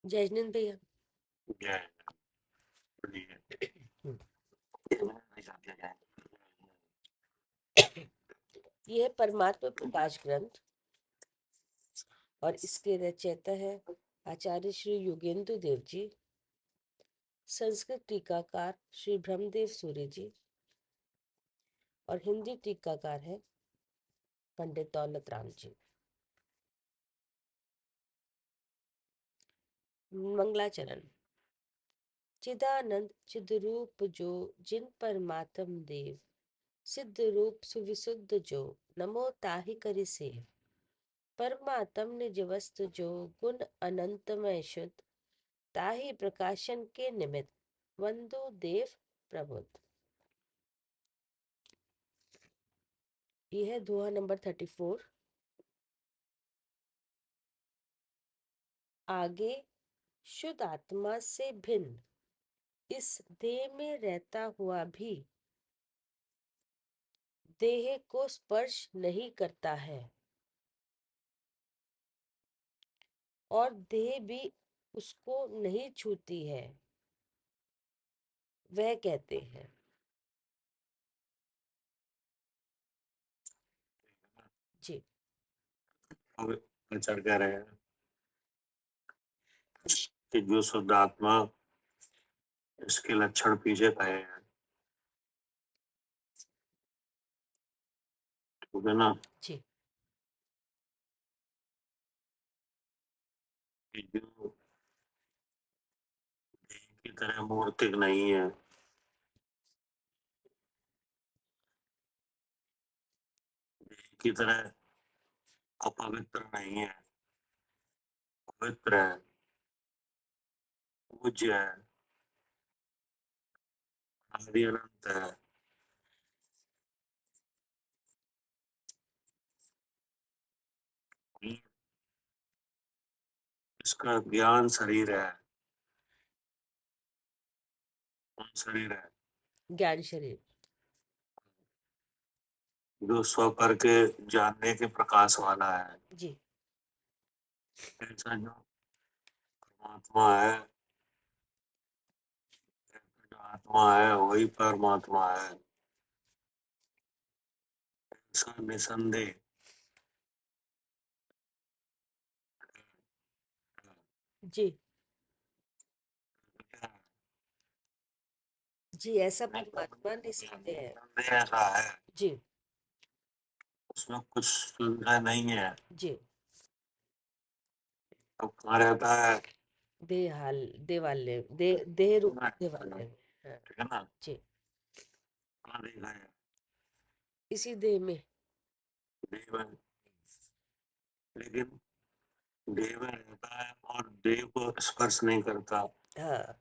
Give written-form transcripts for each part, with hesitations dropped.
जयनंद भैया जय बढ़िया। ये है परमात्मा प्रकाश ग्रंथ और इसके रचयिता है आचार्य श्री योगेंद्र देव जी, संस्कृत टीकाकार श्री ब्रह्मदेव सूर्य जी और हिंदी टीकाकार है पंडित दौलत राम जी। मंगलाचरण। चिदानंद चिद्रूप जो जिन परमात्म देव, सिद्ध रूप सुविशुद्ध जो, नमो ताहि करि सेव। परमात्म निज वस्तु जो, गुण अनंतमय शुद्ध, ताहि प्रकाशन के निमित्त, वंदो देव प्रबुद्ध। यह है दोहा नंबर 34। आगे, शुद्ध आत्मा से भिन्न इस देह में रहता हुआ भी देह को स्पर्श नहीं करता है और देह भी उसको नहीं छूती है, वह कहते हैं। जी अब चढ़ कह रहे हैं कि जो शुद्ध आत्मा, इसके लक्षण पीछे कहे हैं, ठीक है ना। जी कि जो देह की तरह मूर्तिक नहीं है, देह की तरह अपवित्र नहीं है, पवित्र है, पूज्य है, आदि अनंत है। इसका ज्ञान शरीर है। कौन शरीर है? ज्ञान शरीर। जो स्व पर के जानने के प्रकाश वाला है। जी ऐसा जो परमात्मा है, जो आत्मा है वही परमात्मा है, ऐसा निसंदेह। जी जी ऐसा परमात्मा निसंदेह है। निसंदेह ऐसा है, जी उसमें कुछ संदेह नहीं है। जी तो कहाँ रहता है? देहाल देवालय देह रूप देवालय में। हाँ, ठीक है ना। जी कहाँ देखा है? इसी देह में। देव है, लेकिन देव रहता है और देव को स्पर्श नहीं करता, हाँ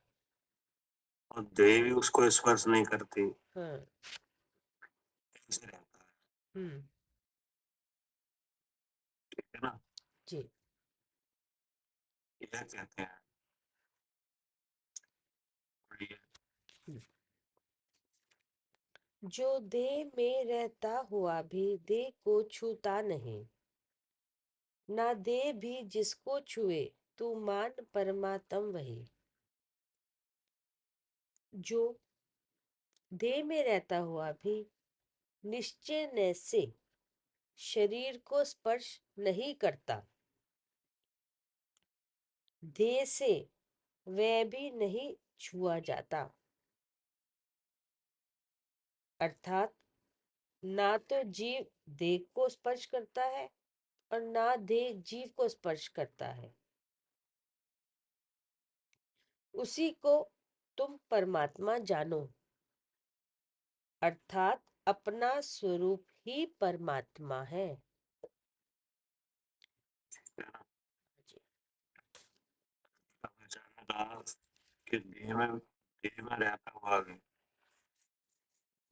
और देव भी उसको स्पर्श नहीं करती। हाँ ऐसे रहता है, हम्म ठीक है ना। जी यह कहते हैं। और ये जो देह में रहता हुआ भी देह को छूता नहीं, ना देह भी जिसको छुए, तू मान परमात्म वही। जो देह में रहता हुआ भी निश्चय से शरीर को स्पर्श नहीं करता, देह से वह भी नहीं छुआ जाता, अर्थात ना तो जीव देह को स्पर्श करता है और ना देह जीव को स्पर्श करता है, उसी को तुम परमात्मा जानो, अर्थात अपना स्वरूप ही परमात्मा है। जी अचानक कहा कि देह में रहता हुआ भी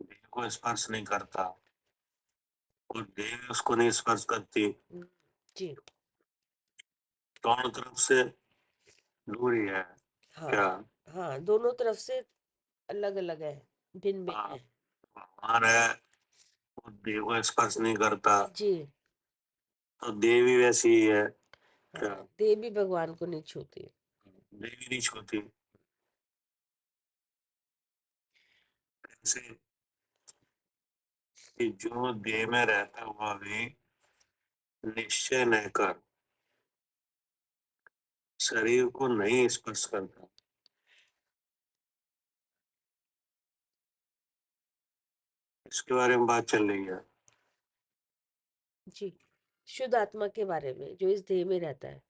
देह को स्पर्श नहीं करता और देह भी उसको नहीं स्पर्श करती। जी दोनों तरफ से दूरी है हाँ क्या? हाँ दोनों तरफ से अलग अलग है, भिन्न भिन्न हाँ, है। भगवान है, वो देह को स्पर्श नहीं करता, जी तो देह भी वैसी ही है हाँ क्या? देह भी भगवान को नहीं छूती। देवी नहीं छूती। कैसे? कि जो देह में रहता हुआ भी निश्चय न कर शरीर को नहीं स्पर्श करता। इसके बारे में बात चल रही है। जी, शुद्ध आत्मा के बारे में जो इस देह में रहता है।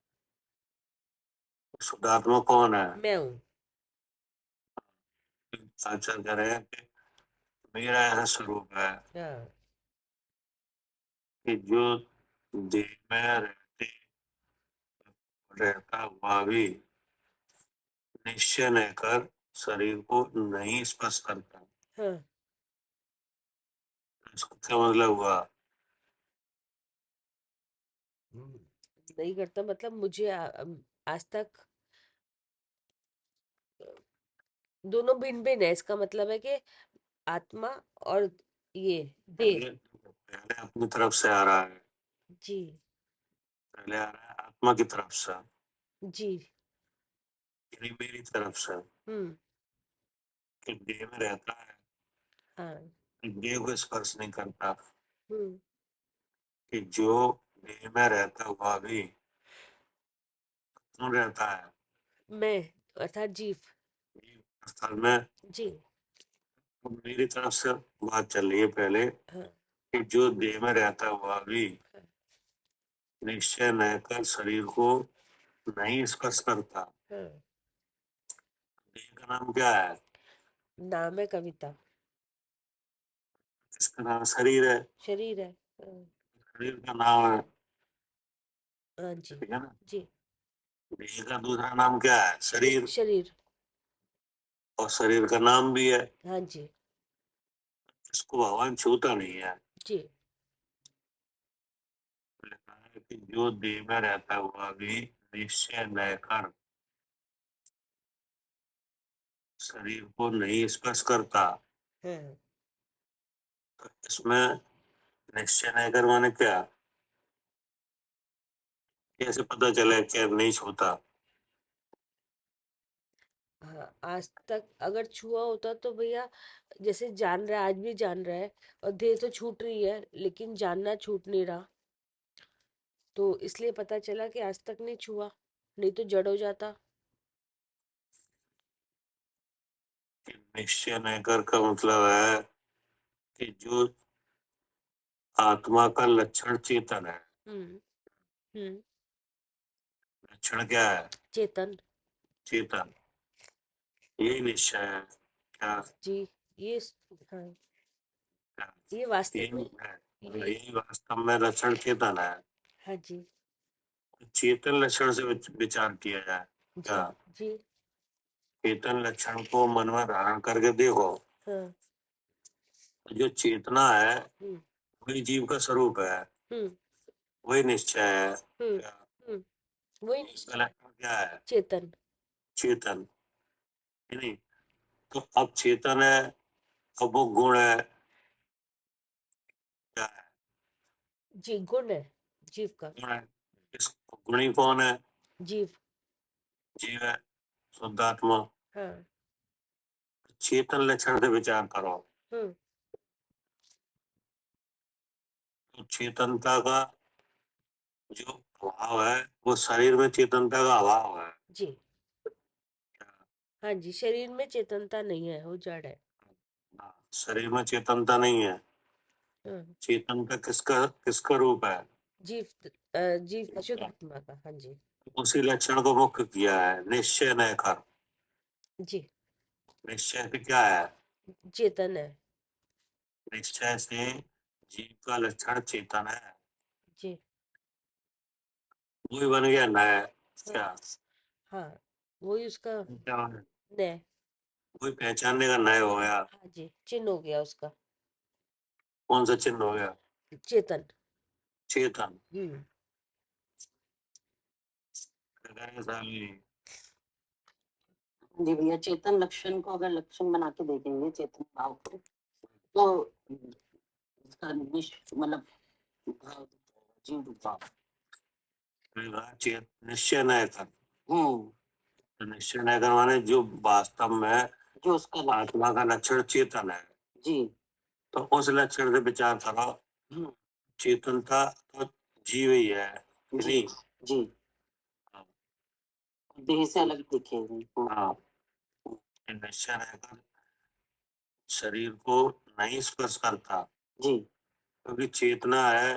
शुद्धात्मा कौन है? मैं हूँ। आचार्य कह रहे हैं कि मेरा ऐसा स्वरूप है हाँ, कि जो देह में रहता हुआ भी निश्चय न कर शरीर को नहीं स्पर्श करता। हाँ, इसका क्या मतलब हुआ? नहीं करता मतलब मुझे आज तक दोनों भिन्न भिन्न है। इसका मतलब है कि आत्मा और ये देह। पहले अपनी तरफ से आ रहा है, जी, पहले आ रहा है आत्मा की तरफ से, जी, यानी मेरी तरफ से। हम्म, कि देह में रहता है, हाँ, कि देह को स्पर्श नहीं करता। हम्म, कि जो देह में रहता हुआ भी कौन रहता है? मैं अर्थात जीव। जीव अवस्था में। जी, तो मेरी तरफ से बात चल रही है पहले हाँ, कि जो देह में रहता हुआ भी हाँ, निश्चय न कर शरीर को नहीं स्पर्श करता। हाँ। देह का नाम क्या है? नाम है कविता। इसका नाम शरीर है। शरीर है। हाँ, शरीर का नाम है, हाँ जी, ठीक है ना? जी, देह का दूसरा नाम क्या है? शरीर। शरीर। और शरीर का नाम भी है। हाँ जी, इसको भगवान छूता नहीं है। जी, लिखा है कि जो देह में रहता हुआ भी निश्चय न कर शरीर को नहीं स्पर्श करता। हाँ। तो इसमें निश्चय न कर माने क्या? कैसे पता चले कि अब नहीं छूता? हाँ, आज तक अगर छुआ होता तो भैया जैसे जान रहा है, आज भी जान रहा है और देह तो छूट रही है लेकिन जानना छूट नहीं रहा। तो इसलिए पता चला कि आज तक नहीं छुआ, नहीं तो जड़ हो जाता। कि निश्चय न कर का मतलब है कि जो आत्मा का लक्षण चेतन है। हम्म, हम्म, लक्षण क्या है? चेतन। चेतन। यही निश्चय है क्या? जी, ये हाँ, क्या? ये वास्तव यही में है, ये। यही वास्तव में लक्षण चेतन है। हाँ जी, चेतन लक्षण से विचार किया जाए जी, क्या? जी, चेतन लक्षण को मन में धारण करके देखो। हाँ, जो चेतना है हम्म, वही जीव का स्वरूप है, हम्म, वही निश्चय है हम्म, क्या? हम्म, वही इसका निश्चय है। लक्षण क्या है? चेतन। चेतन। है नहीं? तो अब चेतन है, अब वो गुण है, क्या है? जी, गुण है जीव का। गुण है। इस गुणी कौन है? जीव। जीव है, शुद्धात्मा। हाँ, चेतन लक्षण से विचार करो हम्म, तो चेतनता का जो भाव है वो शरीर में चेतनता का अभाव है जी, क्या? हाँ जी, शरीर में चेतनता नहीं है, वो जड़ है। हाँ, शरीर में चेतनता नहीं है। हाँ, चेतनता किसका किसका रूप है? जीव, जीव शुद्ध आत्मा का। हाँ जी, उसी लक्षण को मुख्य किया है निश्चय न कर। जी, निश्चय से क्या है? चेतन है। निश्चय से जीव का लक्षण चेतन है। जी, वही बन गया नय। हाँ, क्या? हाँ, वही उसका क्या बना? नय। वही पहचानने का नय हो गया। हाँ जी, चिन्ह हो गया उसका। कौन सा चिन्ह हो गया? चेतन। चेतन। हम्म, जी भैया, चेतन लक्षण को अगर लक्षण बना के देखेंगे चेतन भाव को, तो इसका मतलब भाव जीव रूप भाव। निश्चय न कर। हम्म, निश्चय नहीं कर माने जो वास्तव में जो उसका लक्षण, आत्मा का लक्षण चेतन है, जी, तो उस लक्षण से विचार करो। हम्म, चेतनता तो जीव ही है, जी, नहीं? जी, हाँ। देह से अलग दिखेगी। हाँ, ये निश्चय रहकर शरीर को नहीं स्पर्श करता, जी, क्योंकि चेतना है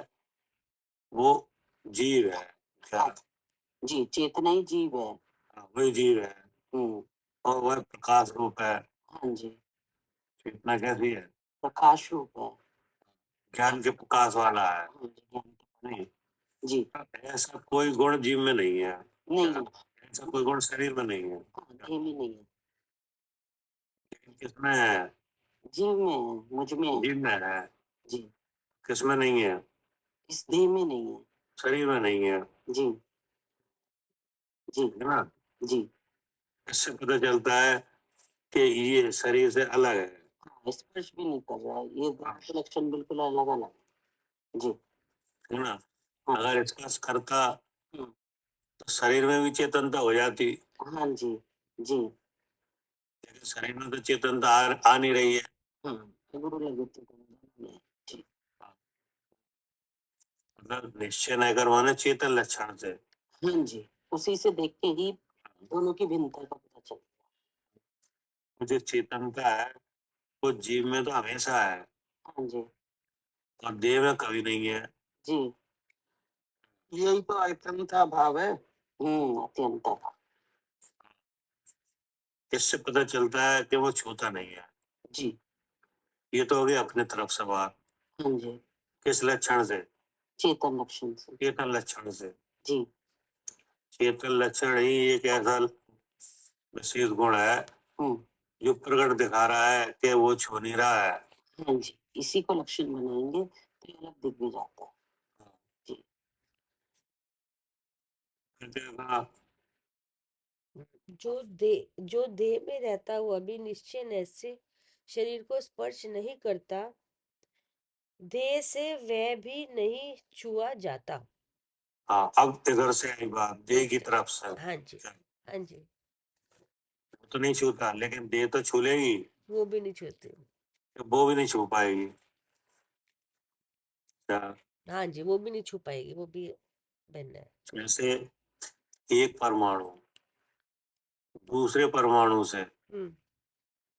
वो जीव है। क्या? जी, चेतना ही जीव है। हाँ, वही जीव है हम्म, और वह प्रकाश रूप है। हाँ जी, चेतना कैसी है? प्रकाश रूप है। ज्ञान के प्रकाश वाला है, हाँ जी, ज्ञान का नहीं? प्रकाश। जी, ऐसा कोई गुण जीव में नहीं है, नहीं है, ऐसा कोई गुण शरीर में नहीं है, हाँ, देह में नहीं है, लेकिन किसमें है? जीव में है, मुझ में है। जीव में है, जी, किसमें नहीं है? इस देह में नहीं है। शरीर में नहीं है, जी, जी, है ना? जी, इससे पता चलता है कि ये शरीर से अलग है। हाँ, स्पर्श भी नहीं कर रहा है। ये हाँ। दोनों के लक्षण बिल्कुल अलग अलग। जी, है ना? हाँ, अगर स्पर्श करता हम्म, तो शरीर में भी चेतनता हो जाती, हाँ जी, जी, लेकिन शरीर में तो चेतनता आ नहीं रही है। हाँ, गुरु लगे तो दोनों में। जी, मतलब निश्चय नहीं करवाना चेतन लक्षण से। हाँ जी, उसी से देख के ही दोनों की भिन्नता का पता चलता जो चेतनता है वो जीव में तो हमेशा है है। हाँ जी, और देह में कभी नहीं है। जी, यही तो अत्यंता भाव है। अत्यंता भाव। इससे पता चलता है कि वो छूता नहीं है। जी, ये तो हो गई अपने तरफ से बात। हाँ जी, किस लक्षण से? चेतन लक्षण से। चेतन लक्षण से। जी, चेतन लक्षण ही एक ऐसा विशेष गुण है हम्म, जो प्रकट दिखा रहा है कि वो छू नहीं रहा है। हाँ जी, इसी को लक्षण बनाएंगे तो ये अलग दिख भी जाता है। जी, फिर क्या कहा? जो देह में रहता हुआ भी निश्चय से शरीर को स्पर्श नहीं करता, देह से वह भी नहीं छुआ जाता। हाँ, अब इधर से आई बात देह की अच्छा, तरफ से। हाँ जी, हाँ जी, वो तो नहीं छूता, लेकिन देह तो छू लेगी, वो भी नहीं छूते। वो भी नहीं छू पाएगी। क्या? हाँ जी, वो भी नहीं छू पाएगी, वो भी भिन्न है। जैसे एक परमाणु दूसरे परमाणु से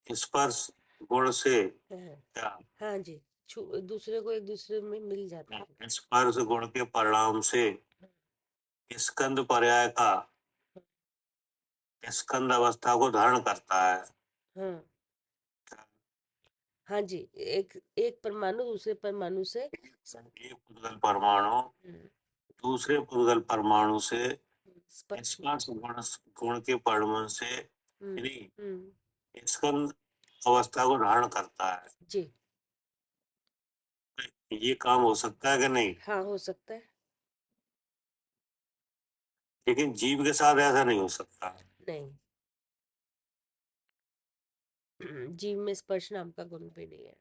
स्पर्श गुण से, हाँ, क्या? हाँ जी, दूसरे को एक दूसरे में मिल जाता है। स्पर्श गुण के परिणाम से स्कंद पर्याय का स्कंद अवस्था को धारण करता है। हाँ, हाँ जी, एक एक परमाणु दूसरे परमाणु से एक पुद्गल परमाणु दूसरे पुद्गल परमाणु से स्पर्श। स्पर्श गुण के परिणाम से हम्म, यानी हम्म, स्कंद अवस्था को धारण करता है। जी, ये काम हो सकता है कि नहीं? हाँ, हो सकता है। लेकिन जीव के साथ ऐसा नहीं हो सकता। नहीं, जीव में स्पर्श नाम का गुण भी नहीं है।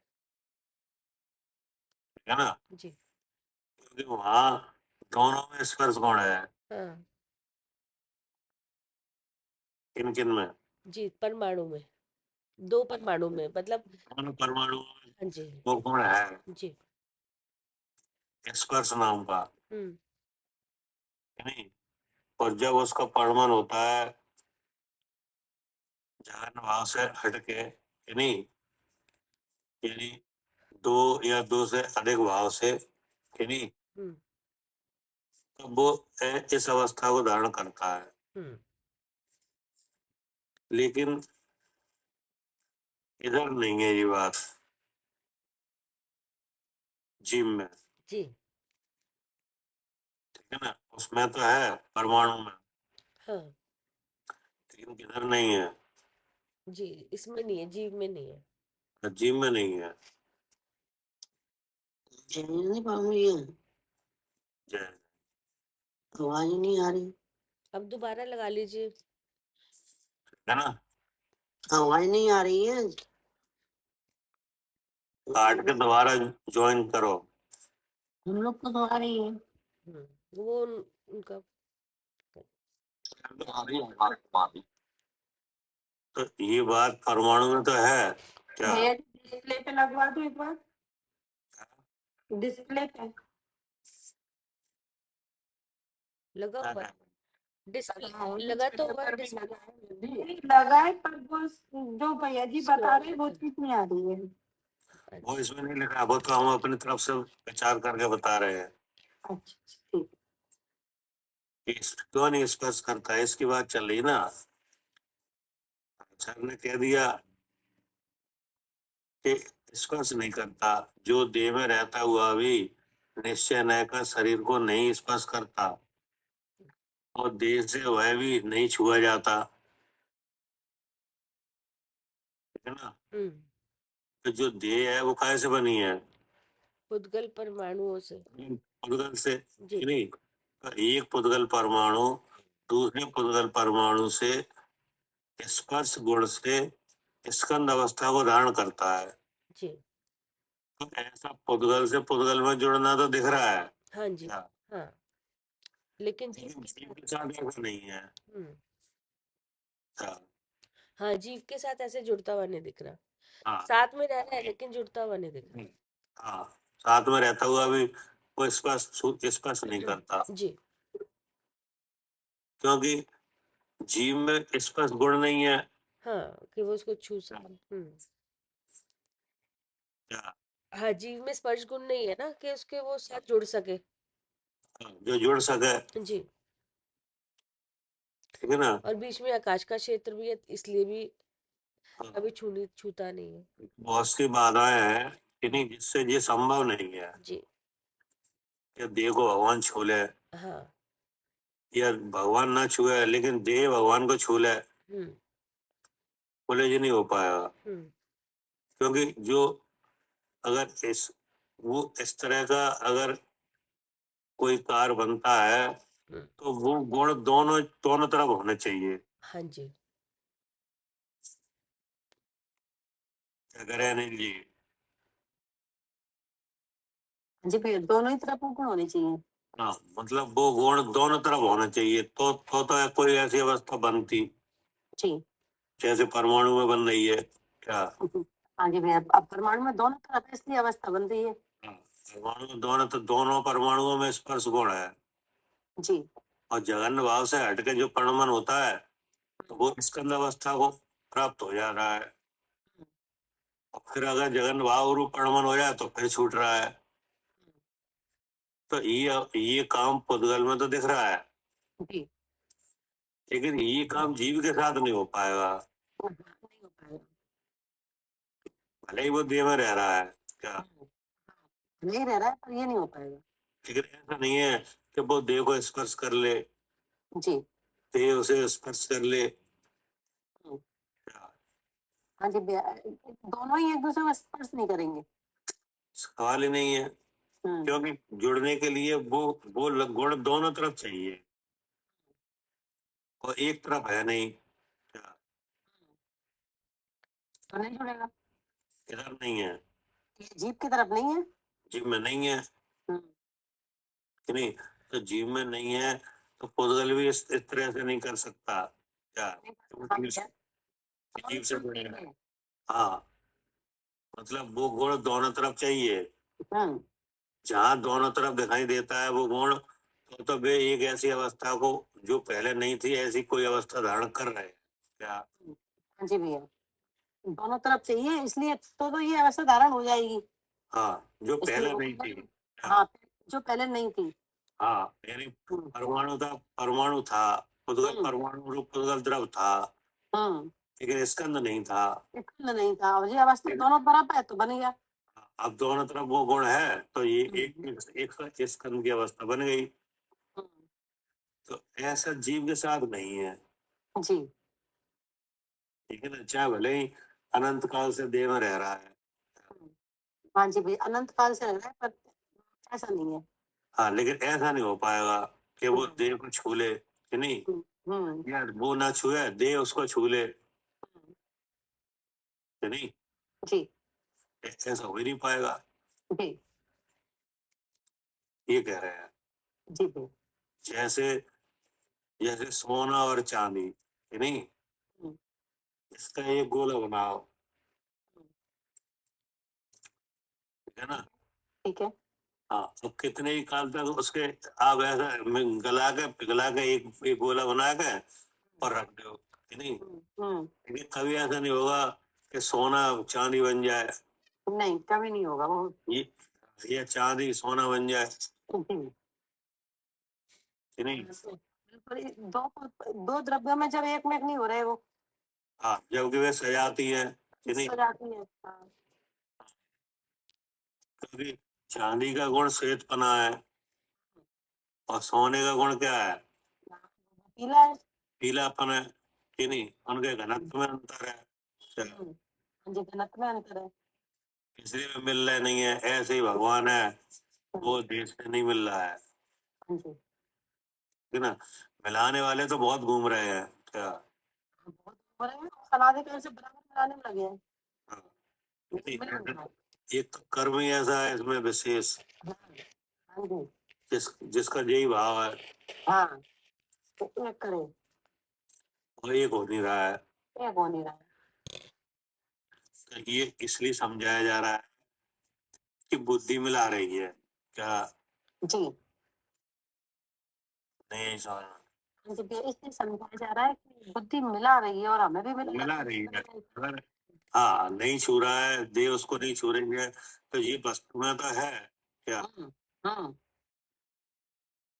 है ना? जी, क्योंकि वहां दोनों में स्पर्श गुण है। हाँ किन किन में? जी, परमाणु में, दो परमाणु में, मतलब दोनों परमाणु में हाँ जी, वो गुण है जी, स्पर्श नाम का, हम्म, है नहीं? और जब उसका परिमाण होता है जहन भाव से हटके, है नहीं? यानी दो या दो से अधिक भाव से, है नहीं? हम्म, तब वो इस अवस्था को धारण करता है। हम्म, लेकिन इधर नहीं है ये बात, जीव में, जी, ठीक है ना? उसमें तो है परमाणु में, हाँ लेकिन किधर नहीं है, जी, इसमें नहीं है, जीव में नहीं है। जीव में नहीं है। नहीं पाऊंगी ये, जय। आवाज ही नहीं आ रही। अब दोबारा लगा लीजिए। है ना? आवाज नहीं आ रही है। काट के दोबारा ज्वाइन करो। हम लोग को तो आ रही है। वो उनका आ रही है, तो ये बात परमाणु में तो है क्या? भैया डिस्प्ले पे लगवा दो एक बार, डिस्प्ले पे लगा क्या हुआ है। डिस्प्ले लगा है, लगा तो ट्विटर हुआ है पर भी डिस्प्ले। लगा है, नहीं लगा है, पर वो जो भैया जी बता रहे हैं वो चीज नहीं आ रही है। वो इसमें नहीं लिखा, वो तो हम अपनी तरफ से विचार करके बता रहे हैं अच्छा ठीक। कि क्यों नहीं स्पर्श करता है, इसकी बात चल रही ना। सर ने कह दिया कि स्पर्श नहीं करता, जो देह में रहता हुआ भी निश्चय न कर शरीर को नहीं स्पर्श करता, और देह से वह भी नहीं छुआ जाता, ठीक है ना। तो जो देह है वो कैसे बनी है? पुद्गल परमाणुओं से। पुद्गल से, जी नहीं। तो एक पुद्गल परमाणु दूसरे पुद्गल परमाणु से स्पर्श गुण से स्कंद अवस्था को धारण करता है। जी। तो ऐसा पुद्गल से पुद्गल में जुड़ना तो दिख रहा है हाँ जी। क्या? हाँ, लेकिन जीव लेकिन के जीव साथ। के साथ ऐसा नहीं है हम्म। क्या? हाँ, जीव के साथ ऐसे जुड़ता हुआ नहीं दिख रहा। हाँ साथ में रह रहा है लेकिन जुड़ता हुआ नहीं दिख हाँ, साथ में रहता हुआ भी वो स्पर्श नहीं करता, रहा। जी। क्योंकि जीव में स्पर्श गुण नहीं है हाँ, कि वो उसको छू सके। क्या? हाँ, जीव में स्पर्श गुण नहीं है ना कि उसके वो साथ जुड़ सके। जो जुड़ सके, जी। ठीक है ना। और बीच में आकाश का क्षेत्र भी है, इसलिए भी हाँ, कभी छूता नहीं है। बहुत सी बाधाएं हैं कि नहीं, जिससे ये संभव नहीं है जी। कि देह को भगवान छू ले, हाँ। या भगवान ना छुए लेकिन देह भगवान को छू ले, हम्म। बोले जी नहीं हो पाएगा। हम्म। क्योंकि जो अगर इस तरह का अगर कोई कार बनता है हम्म। तो वो गुण दोनों दोनों तरफ होने चाहिए। हाँ जी। क्या करें अनिल जी? जी भैया दोनों ही तरफ गुण होने चाहिए। हाँ, मतलब वो गुण दोनों तरफ होने चाहिए, तो कोई ऐसी अवस्था बनती जी। जैसे परमाणु में बन रही है क्या? हाँ जी भैया, अब परमाणु में दोनों तरफ है इसलिए अवस्था बन रही है। हाँ, परमाणु में दोनों परमाणुओं में स्पर्श गुण है, जी। और जघन्य भाव से हटके जो परमाणु होता है तो वो स्कंद अवस्था को प्राप्त हो जा रहा है, और फिर अगर जघन्य भाव रूप परमाणु हो जाए तो फिर छूट रहा है। तो ये काम पुद्गल में तो दिख रहा है, जी। लेकिन ये काम जीव के साथ नहीं हो पाएगा। नहीं हो पाएगा। भले ही वो देह में रह रहा है क्या, नहीं रह रहा है पर ये नहीं हो पाएगा। लेकिन ऐसा नहीं है कि वो देह को स्पर्श कर ले, जी। देह उसे स्पर्श कर ले हम्म। क्या? हाँ जी भैया, दोनों ही एक दूसरे को स्पर्श नहीं करेंगे। सवाल ही नहीं है, हम्म। क्योंकि जुड़ने के लिए वो गुण दोनों तरफ चाहिए, और एक तरफ है नहीं क्या? तो नहीं जुड़ेगा। इधर नहीं है, ये जीभ की तरफ नहीं है। जीव में नहीं है हम्म। कि नहीं। तो जीव में नहीं है तो पुद्गल भी इस तरह से नहीं कर सकता क्या? वो हाँ जीव भैया, जीव से जुड़ेगा। हम्म। हाँ, मतलब वो गुण दोनों तरफ चाहिए, हम्म। जहाँ दोनों तरफ दिखाई देता है वो गुण, तो वे एक ऐसी अवस्था को जो पहले नहीं थी ऐसी कोई अवस्था धारण कर रहे हैं क्या? हाँ जी भैया, दोनों तरफ चाहिए इसलिए तो ये अवस्था धारण हो जाएगी। हाँ, जो इसलिए पहले वो नहीं थी क्या? हाँ, जो पहले नहीं थी। हाँ, यानी हम्म। परमाणु था, पुद्गल हम्म। परमाणु रूप पुद्गल द्रव था, हम्म। लेकिन स्कंद नहीं था। इतना नहीं था, और ये अवस्था दोनों तरफ है तो बन गया। अब दोनों तरफ वो गुण है तो ये हम्म। एक स्कंद की अवस्था बन गई। हम्म। तो ऐसा जीव के साथ नहीं है, जी। ठीक है ना, चाहे भले ही अनंत काल से देह में रह रहा है। हाँ जी भैया, अनंत काल से रह रहा है पर ऐसा नहीं है। हाँ, लेकिन ऐसा नहीं हो पाएगा कि वो हम्म। देह को छू ले, कि नहीं, हम्म। या वो ना छुए देह उसको छू ले, हम्म। कि नहीं। जी। ऐसा हो ही नहीं पाएगा, जी। ये कह रहे हैं। जी भैया। जैसे जैसे सोना और चांदी, कि नहीं, हम्म। इसका एक गोला बनाओ, ठीक है ना। ठीक है। हाँ, तो कितने ही काल तक उसके आप ऐसा गला के पिघला के एक गोला बना के और रख दो, कि नहीं। लेकिन कभी ऐसा नहीं होगा कि सोना चांदी बन जाए, नहीं, कभी नहीं होगा वो। ये चांदी सोना बन जाए, कि नहीं। बिल्कुल दो दो द्रव्यों में जब एक में एक नहीं हो रहे वो हाँ, जबकि वे सजाती है, कि नहीं। हो जाती है। हाँ, क्योंकि चांदी का गुण श्वेतपना है और सोने का गुण क्या है, पीला है। पीलापन है, कि नहीं। उनके घनत्व में अंतर है, जी, घनत्व में अंतर है। इसलिए वे मिल रहे नहीं है। ऐसे ही भगवान है, वो देश से नहीं मिल रहा है, जी, है ना। मिलाने वाले तो बहुत घूम रहे हैं, क्या। बहुत हो रहे हैं, समाधि काल से बराबर मिलाने में लगे हैं। हाँ, लेकिन नहीं, मिल नहीं रहा है। एक तो कर्म ही ऐसा है इसमें विशेष, हाँ जी, जिसका यही भाव है, हाँ, तो एक करे, और एक हो नहीं रहा है। एक हो नहीं रहा है। तो ये इसलिए समझाया जा रहा है कि बुद्धि मिला रही है, क्या जी, नहीं समझ में? जी, इसलिए समझाया जा रहा है कि बुद्धि मिला रही है और हमें भी मिला मिला रही रही है, है। अगर हाँ नहीं छू रहा है, देह उसको नहीं छू रही है, तो ये वस्तु में तो है, क्या हम्म,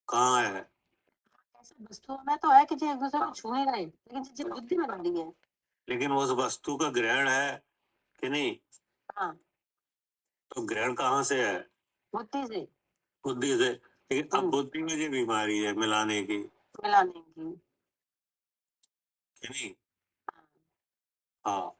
कहाँ है। ऐसे वस्तुओं में तो है कि जो एक दूसरे को छू नहीं रहे, लेकिन जो बुद्धि में बनी है। लेकिन उस वस्तु का ग्रहण है, कि नहीं। हाँ, तो ग्रहण कहाँ से है, बुद्धि से। बुद्धि से। लेकिन अब बुद्धि में ये बीमारी है मिलाने की, मिलाने की। कि नहीं। हाँ,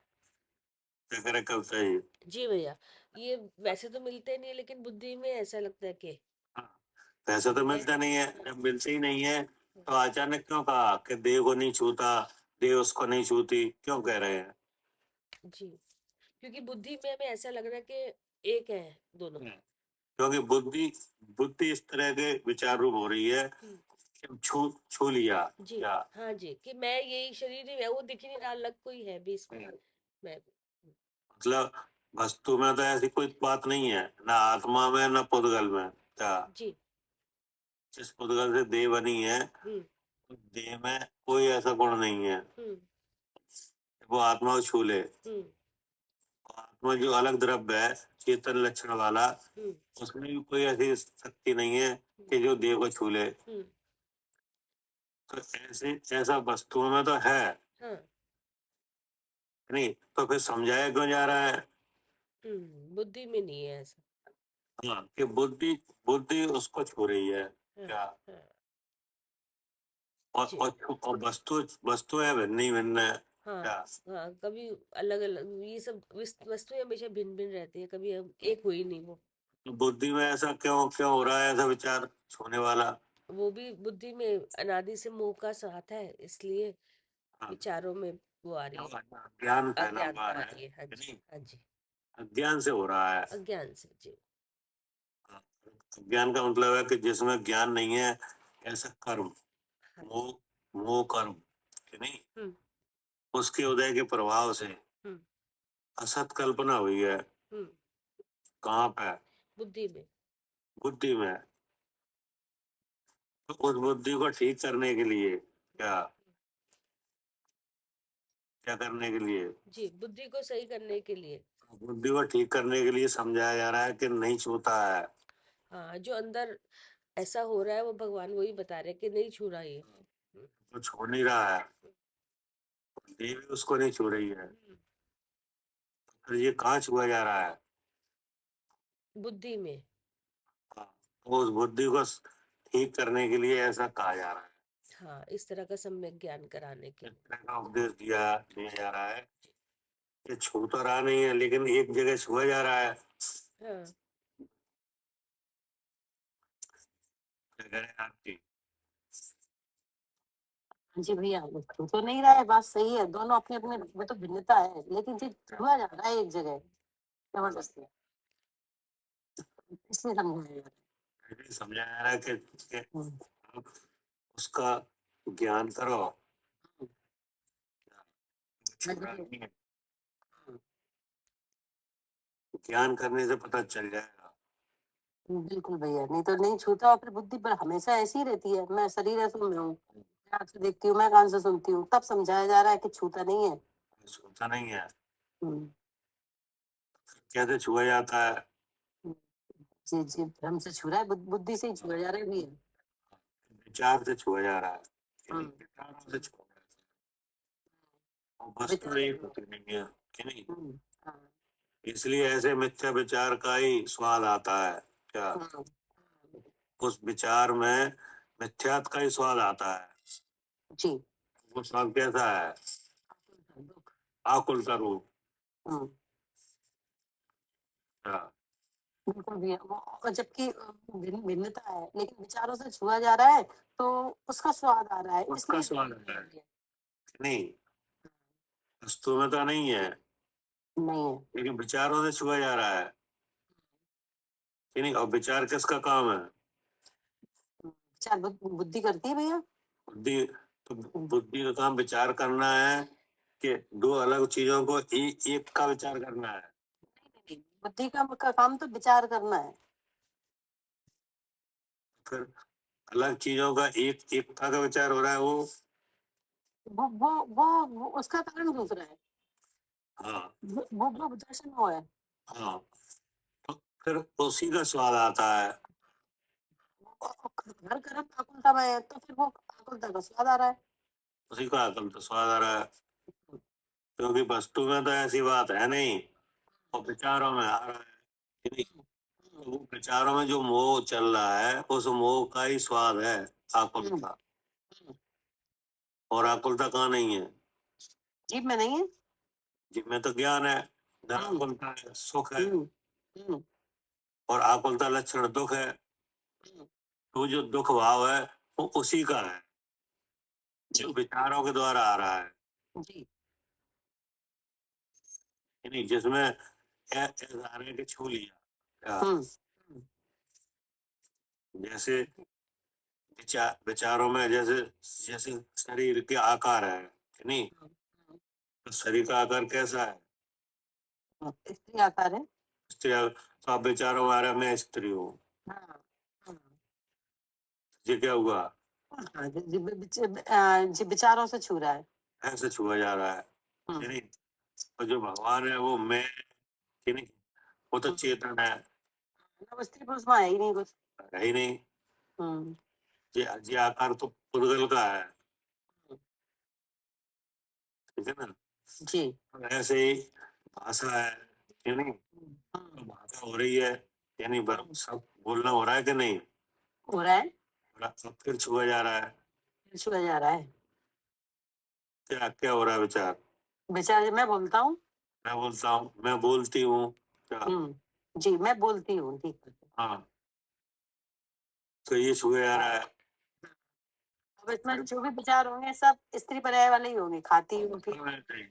क्या करे कब सही। जी भैया, ये वैसे तो मिलते नहीं, लेकिन बुद्धि में ऐसा लगता है कि हाँ, पैसा तो है। मिलता नहीं है, जब मिलते ही नहीं है तो अचानक क्यों कहा कि देह को नहीं छूता, देह उसको नहीं छूती, क्यों कह रहे हैं। जी, क्योंकि बुद्धि में हमें ऐसा लग रहा है कि एक है दोनों। क्योंकि बुद्धि बुद्धि इस तरह के विचार रूप हो रही है कि छू छू लिया, जी, क्या हाँ जी, कि मैं यही शरीर ही है, वो दिख ही नहीं रहा, अलग कोई है भी इसमें। मैं मतलब वस्तु में तो ऐसी कोई बात नहीं है, ना आत्मा में ना पुद्गल में, क्या। जी। जिस पुद्गल से देह बनी है, हम्म। देह में कोई ऐसा गुण नहीं है हम्म। वो आत्मा को छू ले। हम्म। आत्मा जो अलग द्रव्य है, चेतन लक्षण वाला, हम्म। उसमें भी कोई ऐसी शक्ति नहीं है कि जो देह को छू ले। हम्म। तो ऐसे ऐसा वस्तुओं में तो है हाँ। नहीं, तो फिर समझाया क्यों जा रहा है। बुद्धि में नहीं है ऐसा। हाँ, कि बुद्धि बुद्धि उसको छू रही है, हाँ। क्या। हाँ और जी। और वस्तु वस्तु है भिन्न ही भिन्न है, हाँ। क्या। हाँ, कभी अलग अलग ये सब वस्तुएं हमेशा भिन्न भिन्न रहती है, कभी हम एक हुई नहीं वो। तो बुद्धि में ऐसा क्यों क्यों हो रहा है, ऐसा विचार छूने वाला। वो भी बुद्धि में अनादि से मोह का साथ है, इसलिए हाँ, विचारों में वो आ रही है। ज्ञान फैला हुआ अज्ञानता आ है, रही है, हाँ कि जी। नहीं। हाँ जी। अज्ञान से हो रहा है। अज्ञान से जी। हाँ, अज्ञान का मतलब है कि जिसमें ज्ञान नहीं है, ऐसा कर्म, हाँ। मोह मोह कर्म, कि नहीं। हम्म। उसके उदय के प्रभाव से हम्म। असत कल्पना हुई है, हम्म। कहाँ पे, बुद्धि में। बुद्धि में। तो उस बुद्धि को ठीक करने के लिए क्या क्या करने के लिए, जी, बुद्धि को सही करने के लिए। बुद्धि को ठीक करने के लिए समझाया जा रहा है कि नहीं छूता है। हाँ, जो अंदर ऐसा हो रहा है वो भगवान वही बता रहे हैं कि नहीं छू रहा ये। वो छोड़ नहीं रहा है, देह भी उसको नहीं छू रही है। हम्म, फिर ये कहाँ छुआ जा रहा है। बुद्धि में। हाँ, तो उस बुद्धि को ठीक करने के लिए ऐसा कहा जा रहा है, हाँ, इस तरह का सम्यक ज्ञान कराने के इस लिए। तरह का उपदेश दिया जा रहा है कि छू तो रहा नहीं है, लेकिन एक जगह छुआ जा रहा है। हाँ। क्या करें आपकी। जी भैया, छू तो नहीं रहा है, बात सही है, दोनों अपने अपने में तो भिन्नता है, लेकिन जो छुआ जा रहा है एक जगह जबरदस्ती, इसलिए समझाया जा समझाया जा रहा है कि रहा है। आप उसका ज्ञान करो, छू रहा नहीं है। ज्ञान करने से पता चल जाएगा। बिल्कुल भैया, नहीं तो नहीं छूता और फिर बुद्धि पर हमेशा ऐसी ही रहती है, मैं शरीर है सुन रहा हूँ, मैं आँख से देखती हूँ, मैं कान से सुनती हूँ, तब समझाया जा रहा है कि छूता नहीं है। छूता नहीं है, हम्म, कैसे छुआ जाता है? जी जी, भ्रम से छू रहा है, बुद्धि से ही छुआ जा रहा है भैया। विचार से छुआ जा रहा है, हम्म, विचारों से छुआ जा रहा है, और वस्तु एक होती नहीं है कि नहीं। हाँ, इसलिए ऐसे मिथ्या विचार का ही स्वाद आता है। क्या हाँ, उस विचार में मिथ्यात का ही स्वाद आता है? जी, वो स्वाद कैसा है? दुख, आकुल का रूप। हम्म, हाँ, बिल्कुल भैया, और जबकि भिन्नता है, लेकिन विचारों से छुआ जा रहा है तो उसका स्वाद आ रहा है, उसका इसलिए स्वाद आता है नहीं, वस्तु में तो नहीं है, नहीं है। लेकिन विचारों से छुआ जा रहा है कि नहीं। और विचार किसका काम है? विचार बुद्धि करती है भैया। बुद्धि। तो बुद्धि का काम विचार करना है कि दो अलग चीजों को एक का विचार करना है? बुद्धि का काम तो विचार करना है। फिर अलग चीजों का एकता का विचार हो रहा है वो। वो उसका कारण दूसरा है। हाँ, वो दर्शन वो है। हाँ, तो फिर उसी का स्वाद आता है। हर कर्म आकुलता में है तो फिर वो आकुलता का स्वाद आ रहा है। उसी का अकल तो स्वाद आ रहा है, क्योंकि वस्तु में तो ऐसी बात है नहीं, और विचारों में आ रहा है कि नहीं। तो वो विचारों में जो मोह चल रहा है, उस मोह का ही स्वाद है आकुलता। और आकुलता कहाँ नहीं है? जीव में नहीं है। जीव में तो ज्ञान है, आकुलता है, सुख है। हम्म, और आकुलता लक्षण दुख है। तो जो दुख भाव है वो उसी का है, जो विचारों के द्वारा आ रहा है जी, कि नहीं। जिसमें ऐसा आ रहा है कि छू लिया। क्या? जैसे विचारों में जैसे जैसे शरीर के आकार है कि नहीं। तो शरीर का आकार कैसा है? स्त्री आकार है। स्त्री तो आप विचारों में आ रहा है मैं स्त्री हूँ, हाँ, हाँ, ये क्या हुआ? हाँ, जी विचारों से छू रहा है। ऐसे छुआ जा रहा है कि नहीं। और जो भगवान है वो मैं कि नहीं, वो तो चेतन है, अब स्त्री पुरुष में है ही नहीं कुछ। है ही नहीं। हम्म, ये आकार तो पुद्गल का है, ठीक है ना। जी, और ऐसे ही भाषा है कि नहीं। तो भाषा हो रही है यानी सब बोलना हो रहा है कि नहीं। हो रहा है, सब फिर छुआ जा रहा है। छुआ जा रहा है। क्या क्या हो रहा है? विचार। बेचारे मैं बोलता हूँ। मैं बोलता हूँ, मैं बोलती हूँ। क्या? जी, मैं बोलती हूँ, ठीक है। हाँ, तो ये छुआ जा रहा है। अब इसमें जो भी विचार होंगे सब स्त्री पर्याय वाले ही होंगे, खाती हूँ ठीक। नहीं,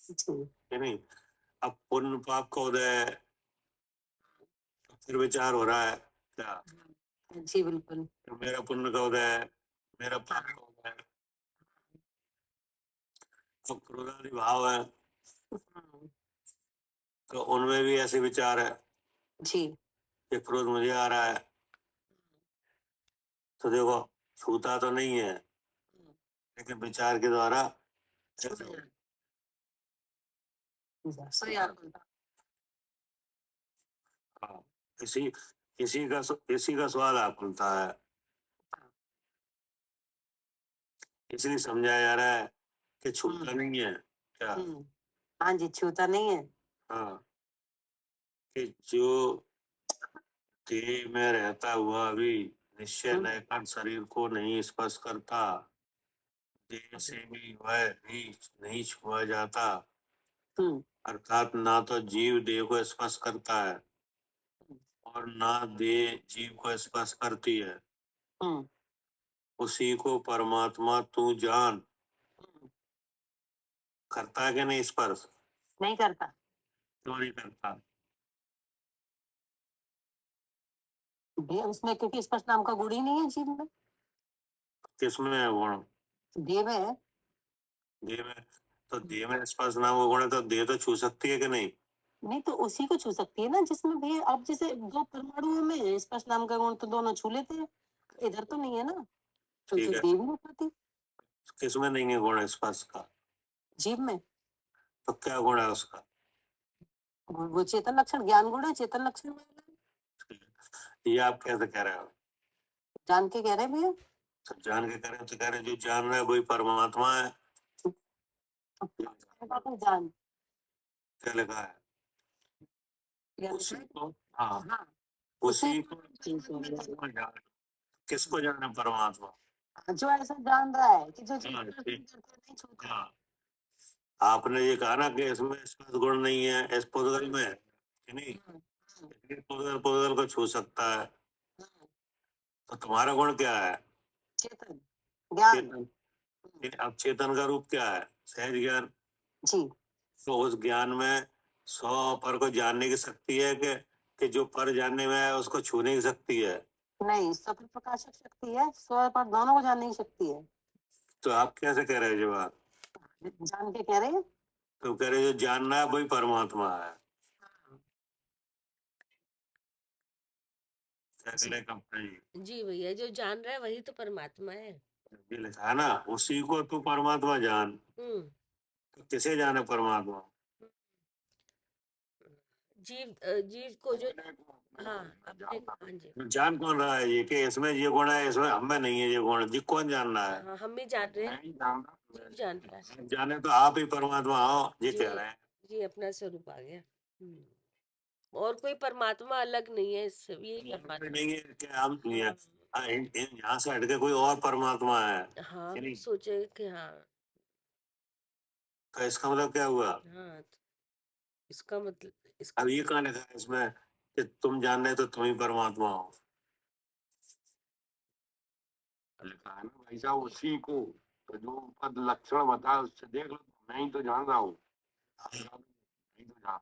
जी, कि नहीं। अब पुण्य पाप का उदय है, फिर विचार हो रहा है। क्या? जी बिल्कुल। तो मेरा पुण्य का उदय है, मेरा पाप का उदय है। तो क्रोधादि भाव है, तो उनमें भी ऐसे विचार है जी, कि क्रोध मुझे आ रहा है। तो देखो, छूता तो नहीं है, लेकिन विचार के द्वारा ऐसे हो- सही आपका। हाँ, इसी इसी का स्वाद आकुलता है। इसलिए समझाया जा रहा है कि छूता नहीं है। क्या? हाँ जी, छूता नहीं है। हाँ, कि जो देह में रहता हुआ भी निश्चय न कर शरीर को नहीं स्पर्श करता, देह से भी वह भी नहीं छुआ जाता। अर्थात ना तो जीव देह को स्पर्श करता है और ना देह जीव को स्पर्श करती है। उसी को परमात्मा तू जान। करता है कि नहीं स्पर्श? नहीं करता। क्यों नहीं करता? देह उसमें, क्योंकि स्पर्श नाम का गुण ही नहीं है जीव में। किसमें है गुण? देह में है। देह में, तो देह में स्पर्श नाम का गुण है, तो देह तो छू सकती है कि नहीं? नहीं तो उसी को छू सकती है ना जिसमें भी अब जैसे दो परमाणुओं में स्पर्श नाम का गुण तो दोनों छू लेते हैं, इधर तो नहीं है ना, तो ठीक फिर है, देह भी नहीं पाती। किसमें नहीं है गुण स्पर्श का? जीव में तो क्या गुण है उसका? वो चेतन लक्षण ज्ञान गुण है, चेतन लक्षण में ये आप कैसे कह रहे हो? जान के कह रहे भैया। सब जान के कह रहे हो, तो कह रहे हैं, जो जान रहा है वही परमात्मा है। जान क्या लिखा है? ज्ञान उसी है। को, हाँ, हाँ उसी को परमात्मा जान, किसको जाने परमात्मा? जो ऐसा जान रहा है कि जो चीज हाँ, को ठीक, नहीं छूता। हाँ। आपने ये कहा ना कि इसमें स्पर्श गुण नहीं है, इस पुद्गल में है कि नहीं? हाँ, हाँ, ये पुद्गल पुद्गल को छू सकता है, हाँ, तो तुम्हारा गुण क्या है? चेतन ज्ञान। चेतन। अब चेतन का रूप क्या है? सहज ज्ञान। जी तो उस ज्ञान में 100 पर को जानने की शक्ति है कि जो पर जानने में है उसको छूने की शक्ति है? नहीं, स्वतः प्रकाशक शक्ति है, स्व पर दोनों को जानने की शक्ति है। तो आप कैसे कह रहे हो? जब आप जान के कह रहे हैं। तो कह रहे हो जो जानना है वही परमात्मा है, क्या जी करें कंपनी जी? जी भैया, जो जान रहा है वही तो परमात्मा है। ये लिखा है ना, उसी को तू परमात्मा जान। हम्म। तो किसे जाने परमात्मा? जीव को जो, हाँ, अपने, हाँ जी, जान कौन रहा है ये कि इसमें ये गुण है, इसमें हमें नहीं है ये गुण? जी कौन जान रहा है? हाँ, हम भी जान रहे हैं, जीव जान रहा है। आप जाने तो आप ही परमात्मा हो, ये जी कह रहे हैं। जी, अपना स्वरूप आ गया। और कोई परमात्मा अलग नहीं है, इससे यही कोई परमात्मा। नहीं है कि हम नहीं है। हाँ, यहाँ से हटके कोई और परमात्मा है हाँ, कि नहीं? सोचे कि हाँ। तो इसका मतलब क्या हुआ? हाँ, तो इसका मतलब, अब इसका ये कहाँ लिखा है इसमें कि तुम जान रहे तो तुम ही परमात्मा हो? लिखा है ना भाई साहब उसी को, तो जो पद लक्षण बताया उससे देख लो, मैं ही तो जान रहा हूँ, नहीं तो जान।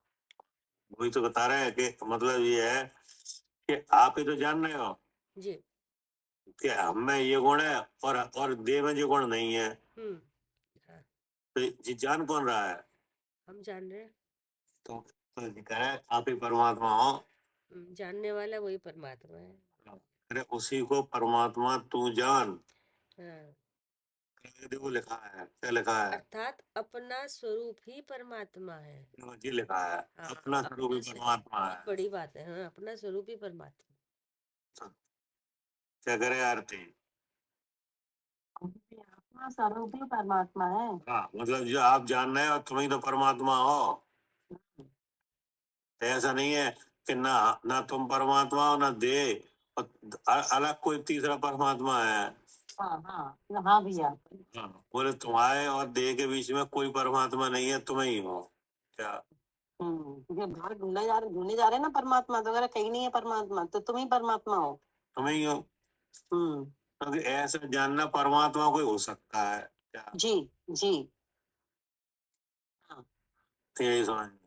वही तो बता रहे हैं कि मतलब ये है कि आप ही तो जान रहे हो जी। कि हम में ये गुण है और देह में ये गुण नहीं है। हाँ, तो ये जान कौन रहा है? हम जान रहे हैं। तो ये कह रहे हैं, आप ही परमात्मा हो। जानने वाला वही परमात्मा है। अरे उसी को परमात्मा तू जान, हाँ, देखो लिखा है, क्या लिखा है? अर्थात अपना स्वरूप ही परमात्मा है। देखो जी लिखा है, हाँ, अपना स्वरूप ही परमात्मा बहुत है। बड़ी बात है। हाँ, अपना स्वरूप ही परमात्मा। तो क्या करे आरती? अपना स्वरूप ही परमात्मा है। हाँ, मतलब जो आप जान रहे हो तुम ही तो परमात्मा हो। तो ऐसा नहीं है कि ना ना तुम परमात्मा हो ना दे, और अलग कोई तीसरा परमात्मा है। हाँ हाँ हाँ भैया। हाँ, बोले तुम्हारे और देह के बीच में कोई परमात्मा नहीं है, तुम ही हो। क्या? ये बाहर ढूंढने जा रहे हैं ना परमात्मा, तो अगर कहीं नहीं है परमात्मा तो तुम ही परमात्मा हो। तुम ही हो, हम्म क्योंकि ऐसा जानना परमात्मा कोई हो सकता है क्या? जी जी हाँ तो यही समझ में।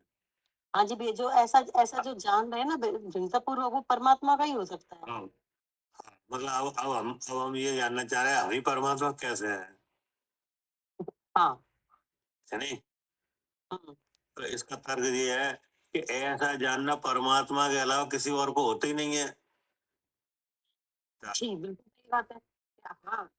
हाँ जी भैया, जो ऐसा ऐसा जो जान रहे हैं ना भिन्नता पूर्वक, वो परमात्मा का ही हो सकता है। हाँ, हाँ, मतलब अब हम ये जानना चाह रहे हैं हम ही परमात्मा कैसे है? हाँ है नहीं? हम्म, तो इसका तर्क ये है कि ऐसा जानना परमात्मा के अलावा किसी और को होता ही नहीं है। जी बिल्कुल सही बात है। हाँ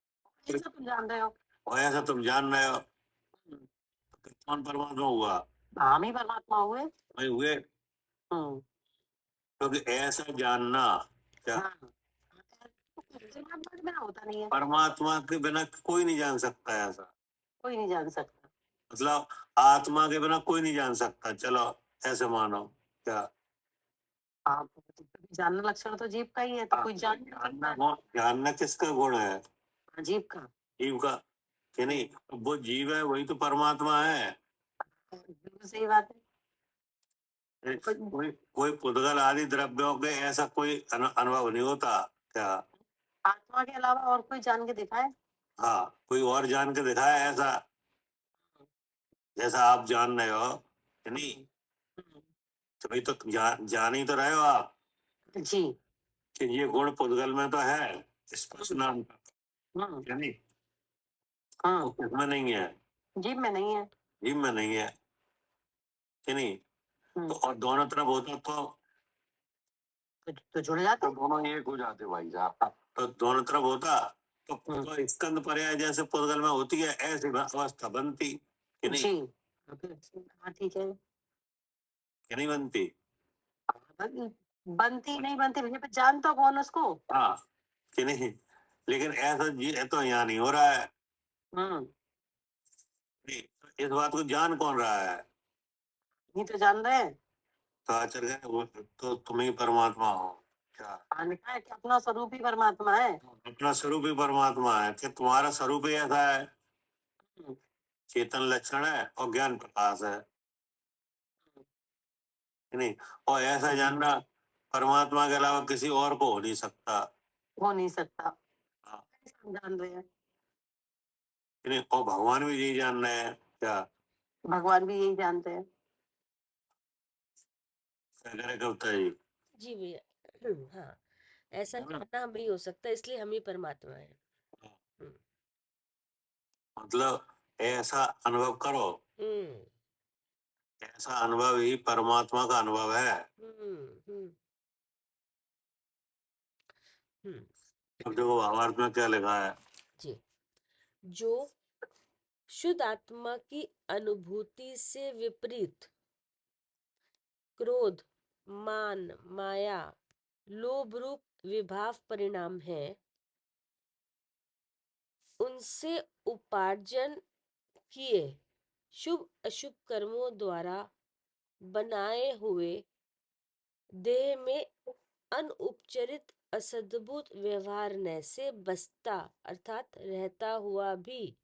ऐसा तुम जान रहे हो। और ऐसा तुम जान रहे हो, हम्म, तो कौन परमात्मा हुआ? हम ही परमात्मा हुए। वही हुए, हम्म क्योंकि ऐसा जानना क्या हाँ परमात्मा के बिना होता नहीं है, परमात्मा के बिना कोई नहीं जान सकता है ऐसा। कोई नहीं जान सकता। मतलब आत्मा के बिना कोई नहीं जान सकता, चलो ऐसे मानो क्या? हाँ जानना लक्षण तो जीव का ही है, तो कोई जान नहीं सकता है। जानना किसका गुण है? हाँ, जीव का। जीव का, कि नहीं? तो वो जीव है वही तो परमात्मा है। बिल्कुल सही बात है। कोई पुद्गल आदि द्रव्यों के ऐसा कोई अनुभव नहीं होता क्या? आत्मा के अलावा और कोई जान के दिखाए। हाँ, कोई और जान के दिखाया ऐसा, जैसा आप जान रहे हो कि नहीं? हम्म, तो भाई तो जान ही तो रहे हो आप जी कि ये गुण पुद्गल में तो है, स्पर्श नाम का, हम्म कि नहीं? हाँ वो किसमें नहीं है? जीभ में नहीं है। जीभ में नहीं है कि नहीं? हम्म, तो और दोनों तरफ होता तो जुड़ जाते। तो दोनों एक हो जाते भाई साहब। तो दोनों तरफ होता तो स्कंद पर्याय जैसे पुद्गल में होती है ऐसी अवस्था बनती कि नहीं? जी हाँ ठीक है। कि नहीं बनती? बनती नहीं बनती भैया, पे जान तो कौन उसको। हाँ कि नहीं? लेकिन ऐसा जी तो यहाँ नहीं हो रहा है। हम्म, नहीं, तो इस बात को जान कौन रहा है? ये तो जान रहे हैं। तो आचार्य वो तो तुम ही परमात्मा हो क्या? हाँ, लिखा है कि अपना स्वरूप ही परमात्मा है। अपना स्वरूप ही परमात्मा है कि तुम्हारा स्वरूप ही ऐसा है? हम्म, चेतन लक्षण है और ज्ञान प्रकाश है कि नहीं? और ऐसा जानना परमात्मा के अलावा किसी और को हो नहीं सकता। हो नहीं सकता। हाँ, ऐसा हम जान रहे हैं। कि नहीं? और भगवान भी यही जान रहे हैं क्या? भगवान भी यही जानते हैं। क्या करे कविता जी? जी भैया। हाँ, ऐसा है ना? जानना हम ही हो सकता है, इसलिए हम ही परमात्मा है। हम्म मतलब ऐसा अनुभव करो, हम्म ऐसा अनुभव ही परमात्मा का अनुभव है। हम्म हम्म हम्म, अब देखो भावार्थ में क्या लिखा है? जी। जो शुद्ध आत्मा की अनुभूति से विपरीत क्रोध, मान, माया, लोभ रूप विभाव परिणाम है, उनसे उपार्जन किए शुभ अशुभ कर्मों द्वारा बनाए हुए देह में अनउपचरित असद्भुत व्यवहार न से बसता अर्थात रहता हुआ भी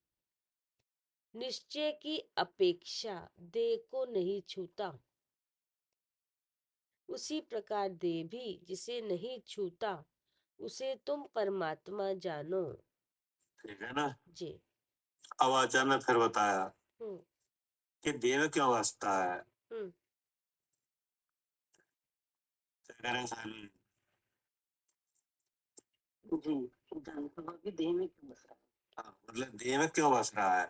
निश्चय की अपेक्षा देह को नहीं छूता, उसी प्रकार देह भी जिसे नहीं छूता उसे तुम परमात्मा जानो। ठीक है ना? जी। अब आचार्य ने फिर बताया हम्म कि देह में क्यों बसता है। हम्म क्या कह रहे हैं साहब? जी, जानता हुआ भी देह में क्यों बस रहा है। हाँ, मतलब देह में क्यों बस रहा है,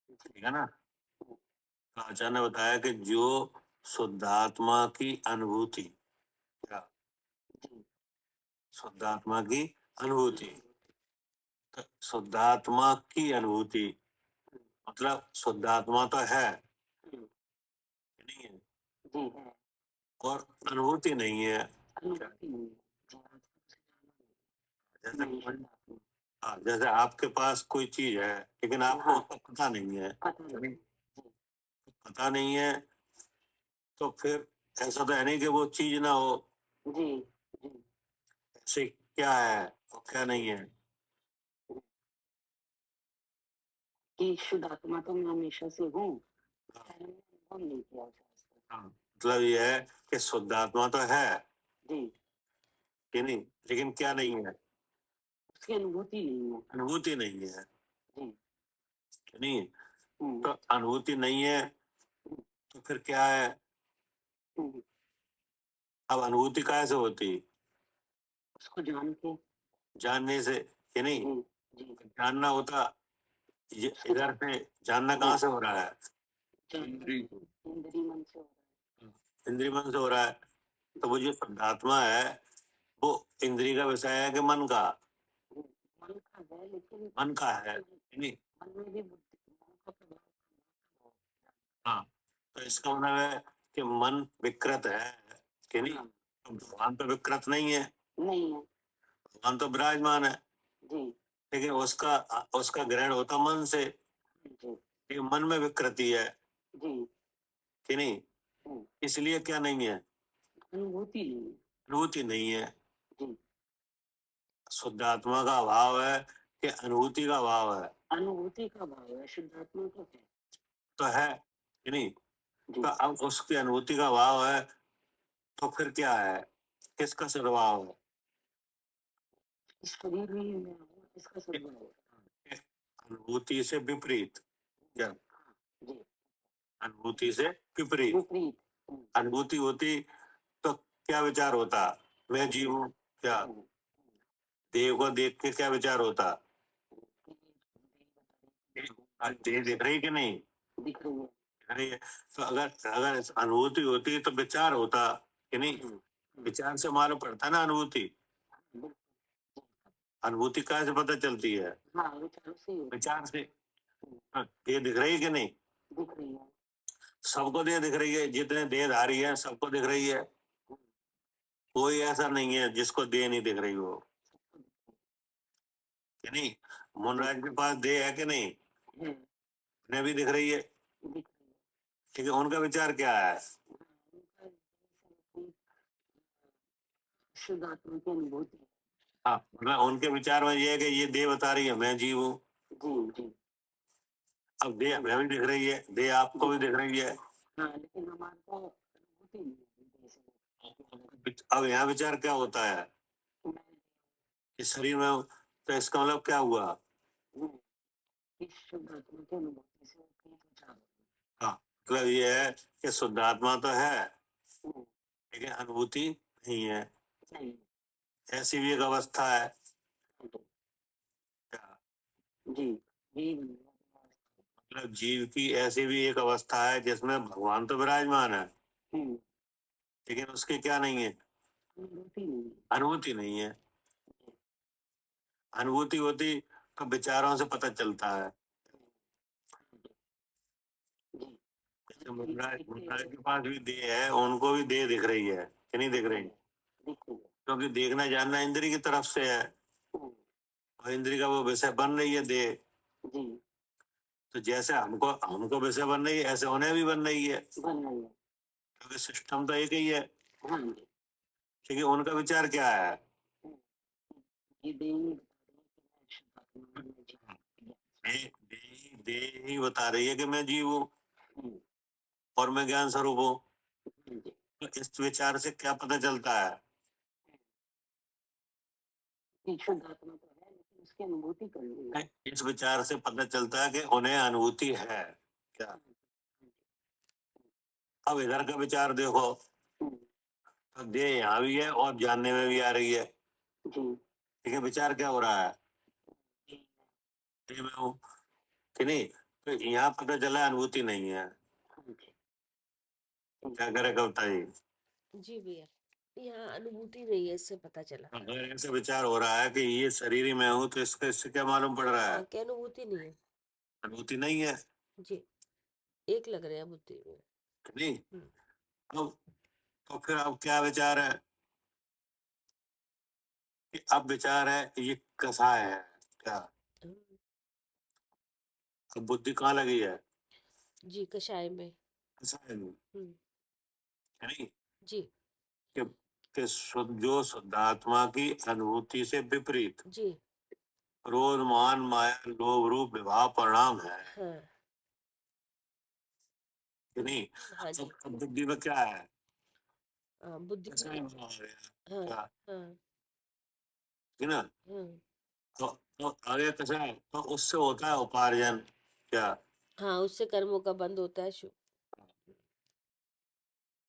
ठीक है ना? तो आचार्य ने बताया कि जो शुद्धात्मा की अनुभूति, क्या जी, शुद्धात्मा की अनुभूति, तो शुद्धात्मा की अनुभूति मतलब शुद्धात्मा तो है कि नहीं है? जी है। और अनुभूति नहीं है। अनुभूति नहीं है। जी, जैसे नहीं शुद्धात्मा। हाँ, जैसे आपके पास कोई चीज है लेकिन आपको हाँ, उसका पता नहीं है। पता नहीं। पता नहीं है तो फिर ऐसा तो है नहीं कि वो चीज ना हो। जी जी ऐसे क्या है और क्या नहीं है। कि शुद्ध आत्मा तो मैं हमेशा से हूँ। मैंने अनुभव नहीं किया उसे आज तक। हाँ, मतलब ये है कि शुद्धात्मा तो है जी, कि नहीं, लेकिन क्या नहीं है? उसकी अनुभूति नहीं है। अनुभूति नहीं है जी, कि नहीं? हम्म, तो अनुभूति नहीं है तो फिर क्या है? हम्म, अब अनुभूति कैसे होती? उसको जान के। जानने से कि नहीं? जी जी, जानना होता ये उसको इधर से जानना कहाँ से हो रहा है? इंद्री इंद्री मन से हो रहा इंद्रिय मन से हो रहा है। तो वो जो शुद्धात्मा है वो इंद्रिय का विषय है कि मन का? है। मन का है लेकिन मन का है कि नहीं? मन में भी बुद्धि मन का प्रभाव। हाँ, तो इसका मतलब है कि मन विकृत है कि नहीं? हाँ, तो भगवान तो विकृत नहीं है, नहीं है। भगवान तो विराजमान है, जी लेकिन उसका उसका ग्रहण होता मन से। जी लेकिन मन में विकृति है जी, कि नहीं? हम्म, इसलिए क्या नहीं है? अनुभूति नहीं है। अनुभूति नहीं है। जी, शुद्ध आत्मा का अभाव है कि अनुभूति का अभाव है? अनुभूति का भाव है, शुद्धात्मा तो है। तो है कि नहीं? जी, तो अब उसकी अनुभूति का अभाव है तो फिर क्या है? किसका स्वभाव है? इस शरीर में ही मैं हूँ, इसका स्वभाव है। अनुभूति से विपरीत, क्या जी, अनुभूति से विपरीत? विपरीत। अनुभूति होती तो क्या विचार होता? मैं जीव हूँ क्या? देह को देख के क्या विचार होता? देह दिख रही कि नहीं? दिख रही है। दिख रही है। तो अगर अगर अनुभूति होती तो विचार होता कि नहीं? हम्म, विचार से मालूम पड़ता है ना अनुभूति। बिल्कुल। अनुभूति कहाँ से पता चलती है? हाँ, विचारों से ही होती विचार से। है। हाँ, देह दिख रही है कि नहीं? दिख रही है। सबको देह दिख रही है, जितने देहधारी है सबको दिख रही है। कोई ऐसा नहीं है जिसको देह नहीं दिख रही हो, कि नहीं? मुनराज के पास देह है कि नहीं? है, उन्हें भी दिख रही है। दिख रही है। ठीक है, उनका विचार क्या है? उनका अपनी शुद्ध आत्मा की अनुभूति है। हाँ, मतलब उनके विचार में ये है कि ये देह बता रही है मैं जीव हूँ। जी जी। अब देह हमें भी दिख रही है, देह आपको भी दिख रही है। हाँ, लेकिन हमारे को अनुभूति नहीं है जैसे अब यहाँ विचार क्या होता है? कि मैं इस शरीर में हूँ, तो इसका मतलब क्या हुआ? हूँ, इस शुद्ध आत्मा की अनुभूति से कई विचार होते हाँ, मतलब ये है कि शुद्ध आत्मा तो है हैं। लेकिन अनुभूति नहीं है। नहीं। ऐसी भी एक अवस्था है तो क्या? जी जी धन्यवाद। मतलब जीव की ऐसी भी एक अवस्था है जिसमें भगवान तो विराजमान है लेकिन उसकी क्या नहीं है? अनुभूति नहीं है। अनुभूति नहीं है। अनुभूति होती तो विचारों से पता चलता है। जी जैसे मुन्ना के पास भी देह है, उनको भी देह दिख रही है कि नहीं दिख रही? दिख रही है। क्योंकि देखना जानना इंद्री की तरफ से है और इंद्री का वो विषय बन रही है देह। जी तो जैसे हमको हमको विषय बन रही है ऐसे उन्हें भी बन रही है, बन रही है। क्योंकि सिस्टम तो एक ही है। हाँ जी। ठीक है, उनका विचार क्या है? ये देंगे बता रही है कि मैं शुद्ध आत्मा हूँ, मैं देह ही बता रही है कि मैं जीव हूँ हम्म, और मैं ज्ञान स्वरूप हूँ। जी। तो इस विचार से क्या पता चलता है? ये शुद्ध आत्मा तो है लेकिन उसकी अनुभूति करनी है। इस विचार से पता चलता है कि उन्हें अनुभूति है क्या? अब इधर का विचार देखो, तो देह यहाँ भी है और जानने में भी आ रही है। जी ठीक है, विचार क्या हो रहा है? जी देह में हूँ कि नहीं? तो यहाँ पता चला अनुभूति नहीं है। हाँ जी। क्या करे कविता जी? जी भैया, यहाँ अनुभूति नहीं है, इससे पता चला। अगर ऐसे विचार हो रहा है कि ये शरीर ही मैं हूँ तो इससे क्या मालूम पड़ रहा है? हाँ, क्या अनुभूति नहीं है। अनुभूति नहीं है जी, एक लग रहे हैं बुद्धि में। कि नहीं? हम्म, तो फिर अब क्या विचार है? कि अब विचार है ये कसाय है क्या? हम्म, अब बुद्धि कहाँ लगी है? जी, कषाय में। कसाय में, हम्म, है नहीं? जी कि, जो शुद्धात्मा की अनुभूति से विपरीत जी क्रोध मान माया लोभ रूप विवाह परिणाम है हाँ कि नहीं? हाँ जी अब बुद्धि में क्या है? हाँ, बुद्धि कसाय में। में आ गया हाँ क्या? हाँ है ना? हाँ तो आगे कसाय तो उससे होता है उपार्जन क्या? हाँ, उससे कर्मों का बंद होता है।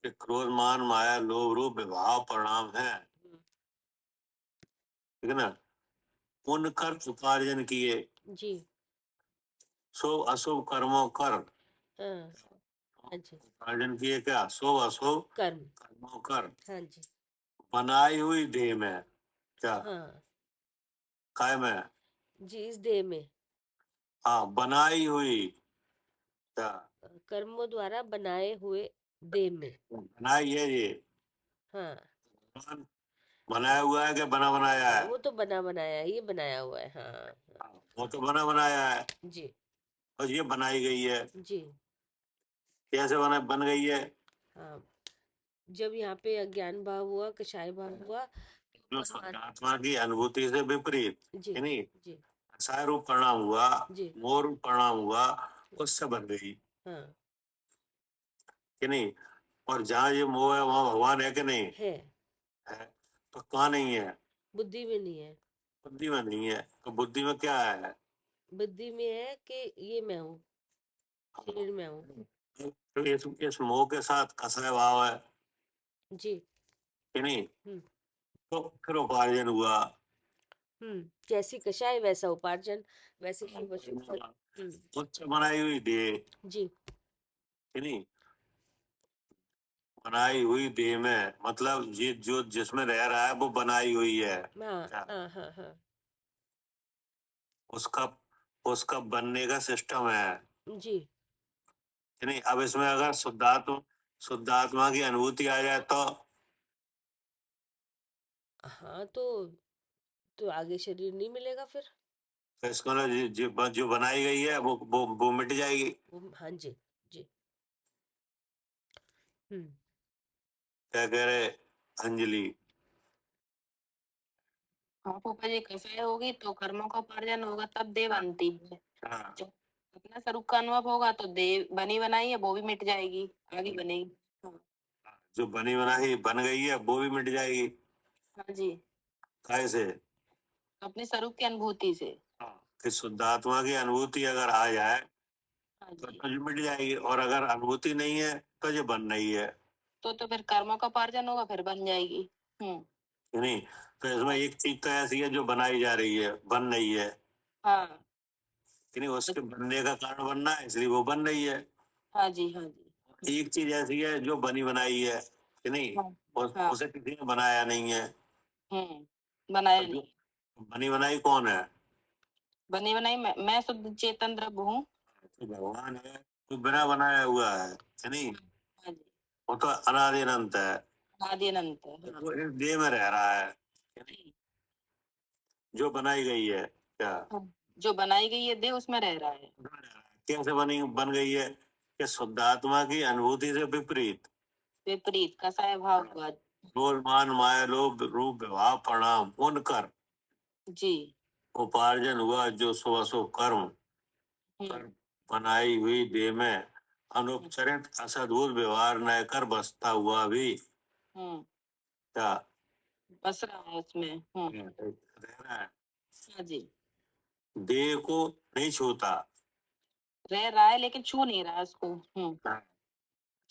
कि क्रोध मान माया लोभ रूप विवाह परिणाम है, ठीक है ना? पुण्य कर्म उपार्जन किए, जी शुभ अशुभ कर्मों कर हाँ हाँ जी, उपार्जन किए क्या? शुभ अशुभ कर्म। कर्मों कर हाँ जी बनाई हुई देह में क्या? हाँ काय में? जी, इस देह में हाँ, बनाई हुई क्या? कर्मों द्वारा बनाए हुए देह में। बनाई है ये हाँ भगवान बनाया हुआ है कि बना बनाया हाँ, है? वो तो बना बनाया है, ये बनाया हुआ है। हाँ हाँ, हाँ, वो तो बना बनाया है जी और ये बनाई गई है। जी कैसे बन गई है? हाँ, जब यहाँ पे अज्ञान भाव हुआ, कषाय भाव हुआ, जो परमान आत्मा की अनुभूति से विपरीत, जी है नहीं? जी कसाय रूप परिणाम हुआ, जी मोह रूप परिणाम हुआ, उससे बन गई हाँ कि नहीं? और जहाँ ये मोह है वहां भगवान है कि नहीं है, है? तो कहाँ नहीं है? बुद्धि में नहीं है। बुद्धि में नहीं है, तो बुद्धि में क्या है? बुद्धि में है कि ये मैं हूँ, शरीर में हूँ। तो इस मोह के साथ कसाय भाव है जी कि नहीं? हम्म तो फिर उपार्जन हुआ। जैसी कषाय वैसा उपार्जन, वैसे शुभ अशुभ उससे बनाई हुई देह, जी। है नहीं, बनाई हुई देह में मतलब ये जो जिसमें रह रहा है वो बनाई हुई है, हाँ क्या हाँ हाँ हाँ उसका उसका बनने का सिस्टम है जी। नहीं। अब इसमें अगर शुद्धात्मा की अनुभूति आ जाए हाँ तो आगे शरीर नहीं मिलेगा फिर। तो इसको ना जो बनाई गई है वो मिट जाएगी। हाँ जी। जी। हम्म। क्या कह रहे अंजलि? हाँ पापा जी, कसय होगी तो कर्मों का उपार्जन होगा तब देह बनती है। हाँ, जब अपना स्वरूप का अनुभव होगा तो देह बनी बनाई है वो भी मिट जाएगी, आगे बनेगी। हाँ। जो बनी बनाई बन गई है वो भी मिट जाएगी। हाँ जी, कैसे? अपने स्वरूप की अनुभूति से। हाँ, कि शुद्धात्मा की अनुभूति अगर आ जाए हाँ तो जी, जो मिट जाएगी, और अगर अनुभूति नहीं है तो जो बन रही है, तो फिर कर्मों का उपार्जन होगा, फिर बन जाएगी। कि नहीं। तो इसमें हाँ एक चीज तो ऐसी है जो बनाई जा रही है, बन रही है, हाँ कि नहीं, उसके बनने का कारण बनना है इसलिए वो बन रही है। हाँ जी, हाँ जी। एक चीज ऐसी है जो बनी बनाई है, कि नहीं, हाँ हाँ। उसे किसी ने बनाया नहीं है। बनाया और जो नहीं। बनी बनाई कौन है? बनी बनाई मैं शुद्ध चेतन द्रव्य हूँ। तो भगवान है, तो बिना बनाया हुआ है, कि नहीं, हाँ जी, वो तो अनादि अनंत है, आदि अनंत है। हाँ वो इस देह में रह रहा है, कि नहीं, जी, जो बनाई गई है, क्या हाँ। जो बनाई गई है देह उसमें रह रहा है। उसमें रह रहा है। कैसे बन गई है? कि शुद्धात्मा की अनुभूति से विपरीत विपरीत कसाय भाव हुआ। क्रोध मान माया लोभ रूप विवाह प्रणाम उनकर जी। उपार्जन हुआ जो शुभ अशुभ कर्म कर हम्म बनाई हुई देह में हम्म अनुपचरित असद्भुत व्यवहार न कर बसता हुआ भी, हम्म, क्या बस रहा है उसमें। रह रहा है, हाँ जी, देह को नहीं छूता। रह रहा है लेकिन छू नहीं रहा है उसको।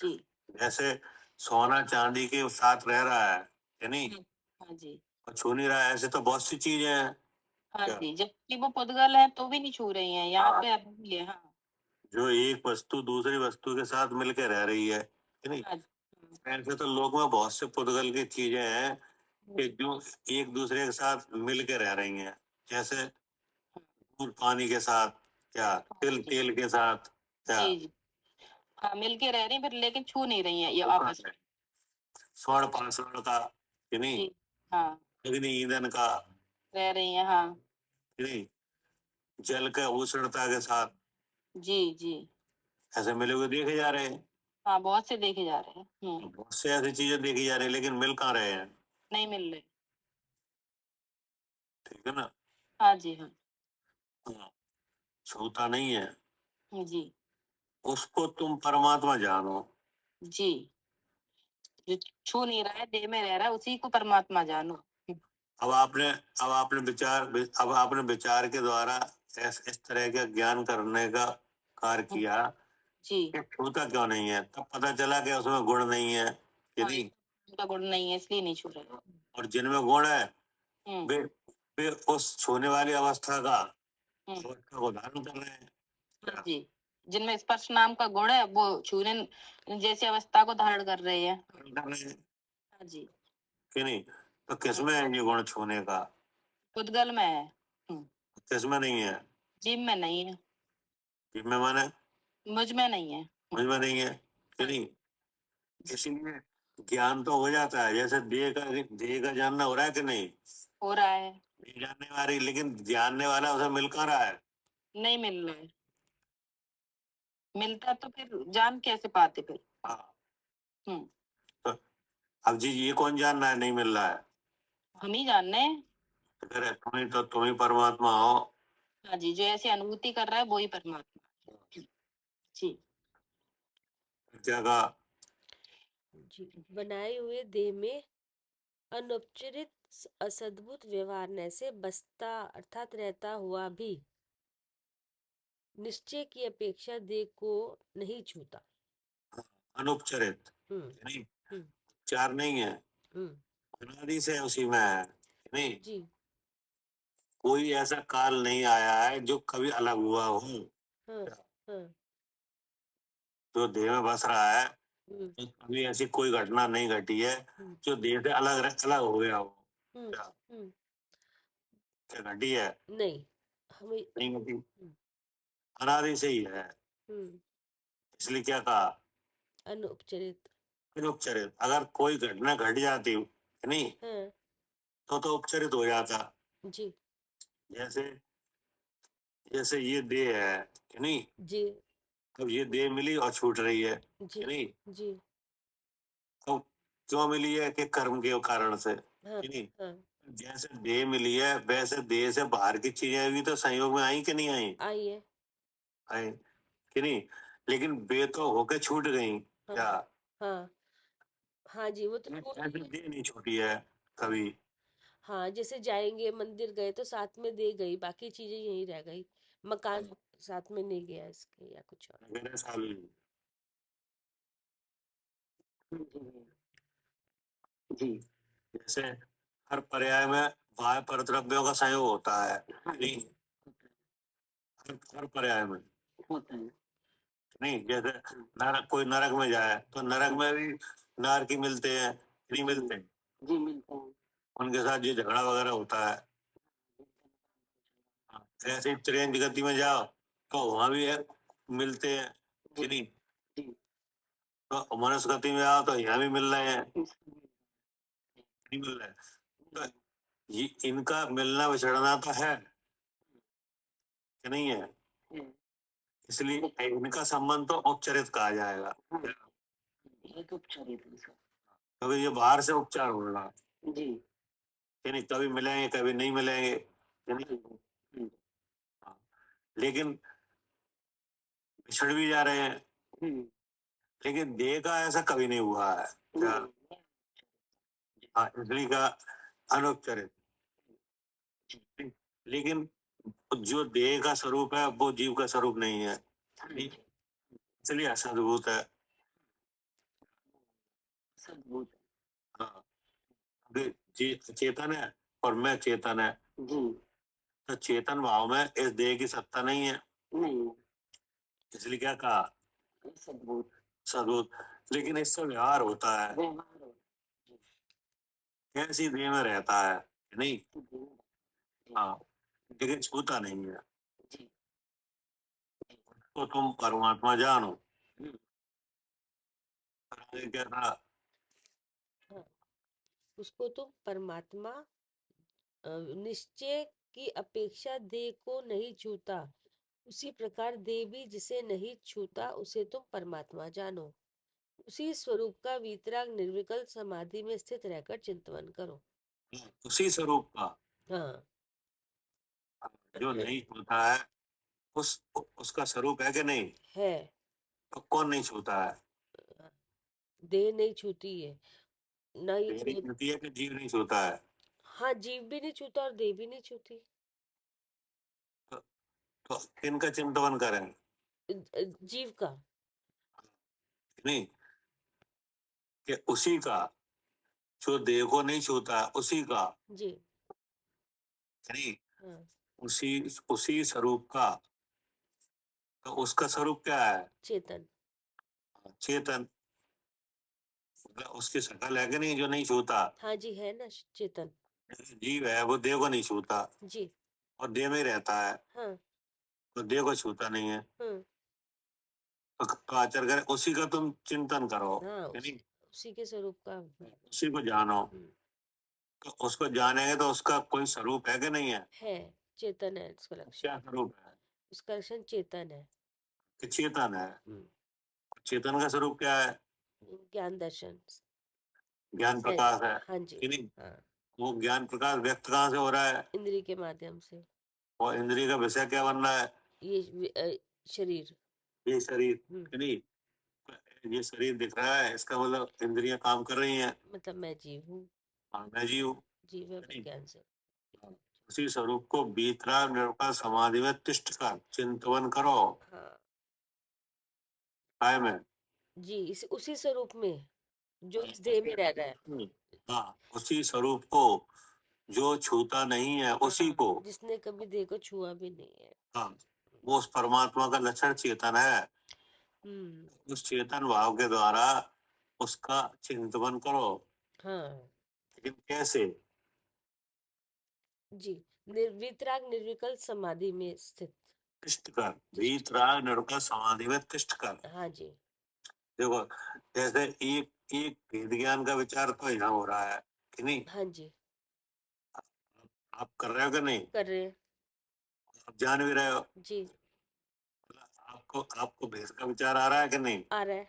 जी। जैसे सोना चांदी के साथ रह रहा है नहीं, हाँ हाँ जी, और छू नहीं रहा है, ऐसे तो बहुत सी चीजें हैं, हाँ क्या जी, जबकि वो पुद्गल है तो भी नहीं छू रही हैं, यहाँ हाँ, पे अभी है। हाँ जो एक वस्तु दूसरी वस्तु के साथ मिलकर रह रही है, कि नहीं। हाँ जी, ऐसे तो लोक में बहुत से पुद्गल की चीजें हैं कि जो एक दूसरे के साथ मिलकर रह रही हैं, जैसे दूध पानी के साथ, क्या हाँ तिल जी, तेल के साथ, क्या जी जी। हाँ मिलके रह रही हैं फिर, लेकिन छू नहीं रही हैं ये आपस में। स्वर्ण पाषाण का, कि नहीं, जी। हाँ, अग्नि ईंधन का, रह रही हैं। हाँ कि नहीं, जल के उष्णता के साथ जी जी। ऐसे मिले हुए देखे जा रहे हैं। हाँ बहुत से देखे जा रहे हैं। बहुत से ऐसी चीजें देखी जा रही है लेकिन मिल कहाँ रहे हैं, नहीं मिल रहे। ठीक है ना। हाँ जी, हाँ हाँ, छूता नहीं है, जी उसको तुम परमात्मा जानो। जी। जो छू नहीं रहा है देह में रह रहा है उसी को परमात्मा जानो। अब आपने अब आपने विचार के द्वारा इस तरह का ज्ञान करने का कार्य किया जी। कि छूता क्यों नहीं है, तब पता चला कि उसमें गुण नहीं है, कि हाँ, नहीं। उनका गुण नहीं है इसलिए नहीं छू रहे। और जिनमें गुण है हम्म वे वे उस छूने वाली अवस्था का हम्म। अवस्था को धारण कर रहे हैं, हाँ क्या जी, जिनमें स्पर्श नाम का गुण है वो छूने जैसी अवस्था को धारण कर रहे हैं। धारण कर रहे हैं, हाँ जी। कि नहीं। तो किसमें है ये गुण छूने का? पुद्गल में है। किसमें नहीं है? जीव में नहीं है। जिनमें माने मुझ में नहीं है। मुझ में नहीं है, कि हाँ नहीं। जी, इसीलिए ज्ञान तो हो जाता है, जैसे देह का जानना हो रहा है कि नहीं, हो रहा है। नहीं जानने वाली, लेकिन जानने वाला उसे मिल कहाँ रहा है। नहीं मिल रहा है। मिलता तो फिर जान कैसे पाते फिर। हाँ, हम्म तो अब जी ये कौन जान रहा है नहीं मिल रहा है? हम ही जानने हैं। तो फिर तुम ही परमात्मा हो। हाँ जी, जो ऐसी अनुभूति कर रहा है वो ही परमात्मा है। जी क्या कहा? जी। बनाए हुए देह में अनौपचारिक असद्भुत व्यवहार न से बसता अर्थात रहता हुआ भी निश्चय की अपेक्षा देह को नहीं छूता। अनुपचरित, हम्म नहीं, हम्म चार नहीं है, हम्म। अनादि से उसी में है, नहीं। जी। कोई ऐसा काल नहीं आया है जो कभी अलग हुआ हो, हाँ हाँ जो देह में बस रहा है, हम्म, तो कभी ऐसी कोई घटना नहीं घटी है हम्म, जो देह से अलग हो गया हो। हम्म, क्या हम्म, क्या घटी है? नहीं हमें नहीं घटी, हम्म, अनादि से ही है। हम्म, इसलिए क्या कहा? अनुपचरित। उपचरित। अगर कोई घटना घट जाती नहीं हाँ तो उपचरित हो जाता। जी जैसे जैसे ये देह है कि नहीं, जी अब ये देह मिली और छूट रही है जी कि नहीं, जी तो क्यों मिली है? कि कर्म के कारण से हाँ कि नहीं। हाँ जैसे देह मिली है वैसे देह से बाहर की चीजें भी तो संयोग में आई कि नहीं आई? आई है। आई कि नहीं। लेकिन वे तो होके छूट गई। हाँ क्या हाँ हाँ जी, वो तो छूट ऐसे गई। देह नहीं छूटी है कभी? हाँ, जैसे जाएंगे मंदिर गए तो साथ में दे गई, बाकी चीजें यहीं रह गई। मकान साथ में नहीं गया इसके या कुछ और। मेरे साल जी भैया। जी जैसे हर पर्याय में बाह्य परद्रव्यों का संयोग होता है हाँ नहीं। जी, हर पर्याय में होता है। नहीं। जैसे नरक, कोई नरक में जाए तो नरक में भी नारकी मिलते हैं नहीं मिलते? जी मिलते हैं। उनके साथ जो झगड़ा वगैरह होता है। ऐसे ही ट्रेन की गति में जाओ तो वहां भी है, मिलते हैं कि नहीं। जी तो मनुष्य गति में आओ तो यहाँ भी मिल रहे हैं, नहीं मिल रहे हैं। तो ये इनका मिलना विछड़ना तो है कि नहीं है। इसलिए इनका संबंध तो उपचरित कहा जाएगा। ये तो उपचरित है सर। कभी ये बाहर से उपचार हो रहा है जी कि नहीं, कभी मिलेंगे कभी नहीं मिलेंगे कि नहीं। हाँ, लेकिन बिछड़ भी जा रहे हैं। लेकिन देह का ऐसा कभी नहीं हुआ है। क्या? हाँ, इसलिए का अनुपचरित। लेकिन जो देह का स्वरूप है वो जीव का स्वरूप नहीं है, इसलिए असद्भूत है। सद्भुत। हाँ, अभी जी चेतन है और मैं चेतन है, जी तो चेतन भाव में इस देह की सत्ता नहीं है, नहीं इसलिए क्या कहा? सद्भुत सद्भूत। लेकिन इससे व्यवहार होता है, व्यवहार हो। कैसी देह में रहता है नहीं। जी हाँ, लेकिन छूता नहीं है। जी तो तुम परमात्मा जानो। आगे क्या था? हाँ, उसको तो परमात्मा निश्चय की अपेक्षा देह को नहीं छूता, उसी प्रकार देह भी जिसे नहीं छूता उसे तुम परमात्मा जानो। उसी स्वरूप का वीतराग निर्विकल्प समाधि में स्थित रहकर चिंतन करो। उसी स्वरूप का हाँ जो नहीं छूता है, उसका स्वरूप है कि नहीं? है। तो कौन नहीं छूता है? देह नहीं छूती है ना, ये देह नहीं छूती है कि जीव नहीं छूता है? हाँ, जीव भी नहीं छूता और देह भी नहीं छूती। तो, तो किनका चिंतन करें? जीव का। नहीं, कि उसी का जो देह को नहीं छूता है उसी का जी नहीं, हाँ, उसी उसी स्वरूप का। तो उसका स्वरूप क्या है? चेतन। चेतन। मतलब उसकी शकल है कि नहीं जो नहीं छूता? हाँ जी, है ना चेतन। जीव है वो देह को नहीं छूता जी और देह में ही रहता है, हाँ तो देह को छूता नहीं है। हाँ तो आचर करे उसी का तुम चिंतन करो हाँ, है नहीं। उसी के स्वरूप का। उसी को जानो। तो उसको जानेंगे तो उसका कोई स्वरूप है कि नहीं है? है, चेतन है उसका लक्षण। क्या स्वरूप है? उसका लक्षण चेतन है। कि चेतन है। हम्म, चेतन का स्वरूप क्या है? ज्ञान दर्शन ज्ञान है। प्रकाश है हाँ जी कि नहीं। हाँ, वो ज्ञान प्रकाश व्यक्त कहाँ से हो रहा है? इंद्रिय के माध्यम से। और इंद्रिय का विषय क्या बन रहा है? ये शरीर। ये शरीर हम्म, कि नहीं। ये शरीर दिख रहा है, इसका मतलब इंद्रियां काम कर रही हैं। मतलब मैं जीव हूँ। हाँ, मैं जीव हूँ, जीव है कि नहीं। ज्ञान से। हाँ, उसी स्वरूप को बीतराग निरवकाल समाधि में तिष्ठ कर चिंतन करो। हाँ काय में? जी, इस उसी स्वरूप में जो इस देह में रह रहा है। हाँ, उसी स्वरूप को जो छूता नहीं है उसी हाँ, को। जिसने कभी देह को छुआ भी नहीं है। हाँ, वो उस परमात्मा का लक्षण चेतन है। उस चेतन भाव के द्वारा उसका चिंतन करो। हाँ लेकिन कैसे? जी, वीतराग निर्विकल्प समाधि में स्थित। तिष्ठ कर, वीतराग निर्विकल्प समाधि में तिष्ठ कर। हाँ जी। देखो, जैसे एक एक भेद ज्ञान का विचार तो यहाँ हो रहा है कि नहीं? हाँ जी, आप कर रहे हो कि नहीं? कर रहे हैं आप जान भी रहे हो। जी। आपको आपको भेद का विचार आ रहा है कि नहीं? आ रहा है,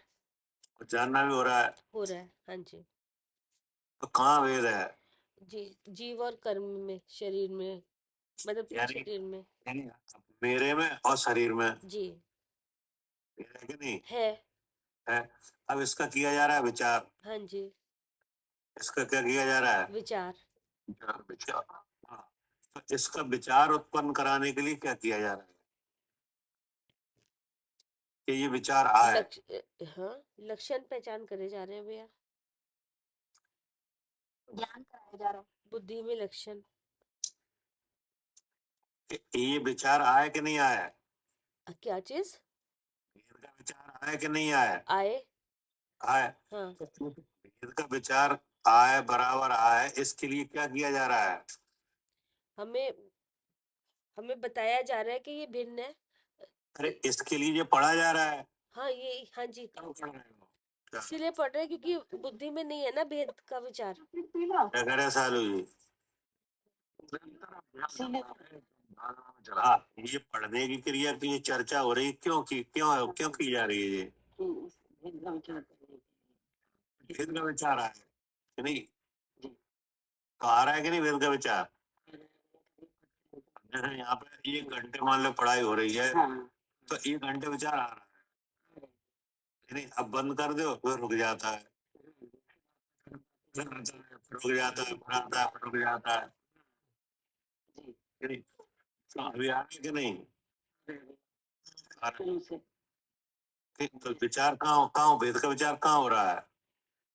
और जानना भी हो रहा है। हो रहा है। हाँ जी तो कहाँ भेद है? जी, जीव और कर्म में, शरीर में, मतलब तीन यानी शरीर में। यानी मेरे में और शरीर में जी भेद है कि नहीं है। है? अब इसका किया जा रहा है विचार। हाँ जी, इसका क्या किया जा रहा है? विचार। विचार, विचार। हाँ, तो इसका विचार उत्पन्न कराने के लिए क्या किया जा रहा है कि ये विचार आए? हाँ, लक्षण पहचान करे जा रहे हैं भैया, ज्ञान कराया जा रहा है। बुद्धि में लक्षण। कि ये विचार आए कि नहीं आए? क्या चीज? भेद का विचार आए कि नहीं आए? आए। आए। हाँ, तो भेद का विचार आए, बराबर आए, इसके लिए क्या किया जा रहा है? हमें हमें बताया जा रहा है कि ये भिन्न है। अरे इसके लिए ये पढ़ा जा रहा है। हाँ ये, हाँ जी, क्यों पढ़ रहे हो? क्या इसीलिए पढ़ रहे हैं क्योंकि बुद्धि में नहीं है ना भेद का विचार। क्या करे सालू जी? इसीलिए हाँ, ये पढ़ने की क्रिया की ये चर्चा हो रही, क्यों की जा रही है ये? कि इस भेद का विचार करने के भेद का विचार आए कि नहीं? जी। तो आ रहा है कि नहीं भेद का विचार? लिए। जैसे यहाँ पे 1 घंटे मान लो पढ़ाई हो रही है, हाँ तो 1 घंटे विचार आ रहा है कि नहीं? अब बंद कर दो फिर रुक जाता है, फिर आता है, फिर रुक जाता है, फिर आता है, फिर रुक जाता है जी। कि नहीं? तो अभी आ रहा है कि नहीं? आ रहा शुरू से है। तो विचार कहाँ भेद का विचार कहाँ हो रहा है?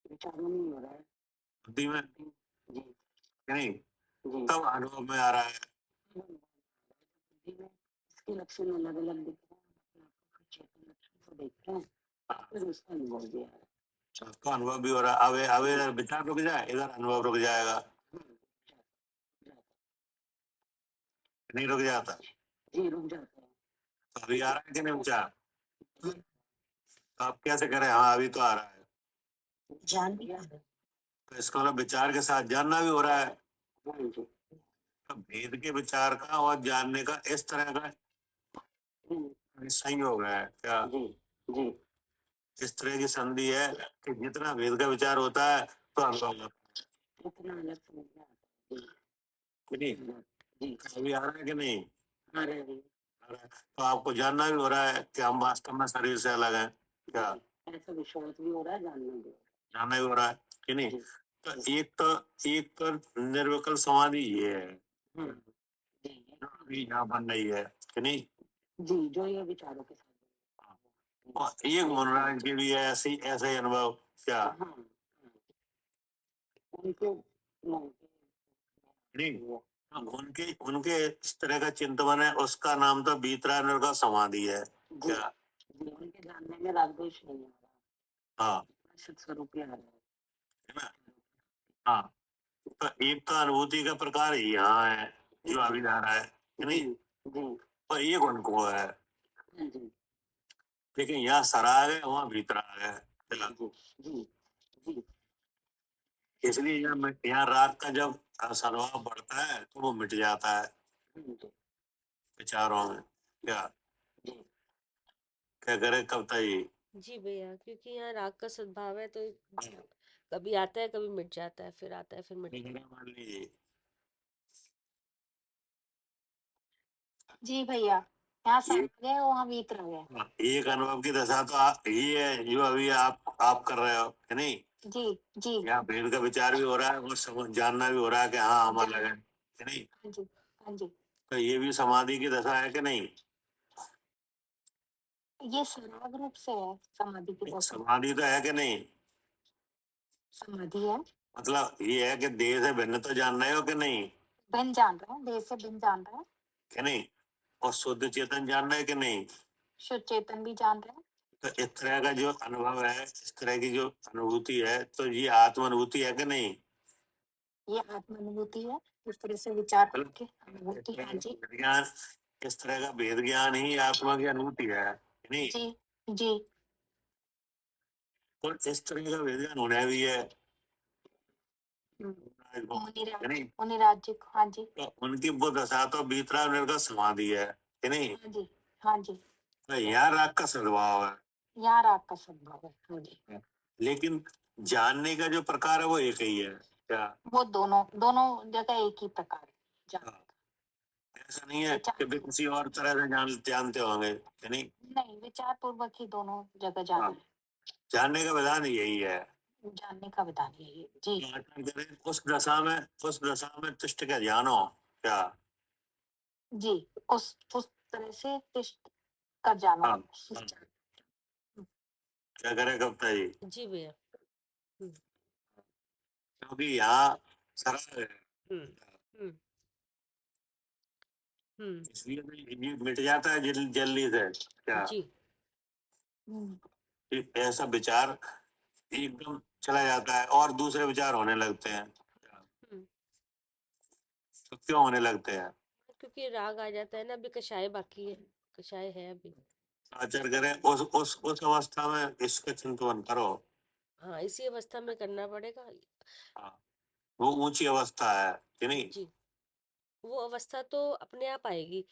विचारों में हो रहा है। बुद्धि में जी कि नहीं? जी। तब अनुभव में आ रहा है। बुद्धि में इसके लक्षण अलग अलग दिख रहे हैं, अपने आप को चेतन लक्षण को देखते हैं, फिर उसका अनुभव भी आ रहा है। सबका अनुभव भी हो रहा है। अब इधर विचार रुक जाए, इधर अनुभव रुक जाएगा। नहीं रुक जाता? जी रुक जाता है। तो अभी आ रहा है कि नहीं विचार? तो आप कैसे करें? हाँ अभी तो आ रहा है। जान भी आ रहा है। तो इसका मतलब विचार के साथ जानना भी हो रहा है। हाँ जी। तो भेद के विचार का और जानने का इस तरह का संयोग है क्या? जी जी। इस तरह की संधि है कि जितना भेद का विचार होता है तो अनुभव होता है इतना अलग समझ में आता है। कि नहीं? जी अभी आ रहा है कि नहीं? आ रहा है जी। आ रहा है। तो आपको जानना भी हो रहा है कि हम वास्तव में शरीर से अलग हैं क्या? ऐसा विश्वास भी हो रहा है, जानना भी हो रहा जानना भी हो रहा है कि नहीं? जी। तो एक तो निर्विकल्प समाधि ये है है। हाँ जी जो अभी यहाँ बन रही है कि नहीं? जी, जो ये विचारों के साथ और एक मनोरंजन के लिए ऐसे ही अनुभव क्या? हाँ हाँ। उनको नहीं, उनके उनके इस तरह का चिंतन है, उसका नाम तो वीतराग का समाधि है जी क्या? जी, उनके जानने में राग द्वेष नहीं आ रहा, हाँ शुद्ध स्वरूप ही आ रहा है ना? हाँ, तो एक तो अनुभूति का प्रकार ही यहाँ है जो अभी जा रहा है कि है। नहीं? जी जी और एक उनको है, हाँ जी लेकिन यहाँ सराग है, वहाँ वीतराग है क्या? जी जी जी। इसलिए यहाँ राग का जब स्वभाव बढ़ता है तो वो मिट जाता है जी विचारों में क्या? जी क्या करे कविता जी? जी भैया, क्योंकि यहाँ राग का सद्भाव है तो कभी आता है, कभी मिट जाता है, फिर आता है, फिर मिट जाता है। मान लीजिए जी भैया, यहाँ साग है वहाँ वीत रहा है। एक अनुभव की दशा तो ये है जो अभी आप कर रहे हो है नहीं? जी जी यहाँ भेद का विचार भी हो रहा है और समझ जानना भी हो रहा है कि हाँ हम अलग है नहीं? हाँ जी हाँ जी। तो ये भी समाधि की दशा है कि नहीं? ये सराग रूप से है समाधि की दशा। समाधि तो है कि नहीं? समाधि है, मतलब ये है कि देह से भिन्न तो जान रहे हो कि नहीं? भिन्न जान रहा है, देह से भिन्न जान रहा है कि नहीं? और शुद्ध चेतन जान रहा है कि नहीं? शुद्ध चेतन भी जान रहे हैं। तो इस तरह का जो अनुभव है, इस तरह की जो अनुभूति है, तो ये आत्म अनुभूति है कि नहीं? ये आत्म अनुभूति है, इस तरह से विचार करके अनुभूति। इस हाँ तरह जी, का ज्ञान, इस तरह का भेद ज्ञान ही आत्मा की अनुभूति है कि नहीं? जी जी। और इस तरह का भेद ज्ञान होना भी है मुनिराज जी को। हाँ जी, तो उनकी वो दशा तो बीतरा निर्गत समाधि है कि नहीं? हाँ जी, हाँ जी। तो यहाँ राग का सद्भाव है, यहाँ राग का सद्भाव है। हाँ जी, लेकिन जानने का जो प्रकार है वो एक ही है क्या? वो दोनों दोनों जगह एक ही प्रकार है जानने हाँ, ऐसा नहीं है विचार कि भी किसी और तरह से जानते होंगे कि नहीं? नहीं, विचार पूर्वक ही दोनों जगह जाना हाँ, है। जानने का विधान यही है। जानने का विधान यही है जी। आचरण करें, उस दशा में तुष्ट का ज्ञान हो क्या? जी, उस तरह से तिष्ठ कर जाना। हाँ, हाँ। क्या करे कविता जी? जी भैया। क्योंकि यहाँ सरल है, हम्म हम्म हम्म इसलिए तो ये मिट जाता है जल्दी से क्या? जी कि ऐसा विचार एकदम चला जाता है और दूसरे विचार होने लगते हैं। तो क्यों होने लगते हैं? क्योंकि राग आ जाता है ना, अभी कषाय बाकी है, कषाय है अभी। आचरण करें उस अवस्था में इसका चिंतन करो। हाँ, इसी अवस्था में करना पड़ेगा। हाँ, वो ऊंची अवस्था है कि नहीं? जी, वो अवस्था तो अपने आप आएगी।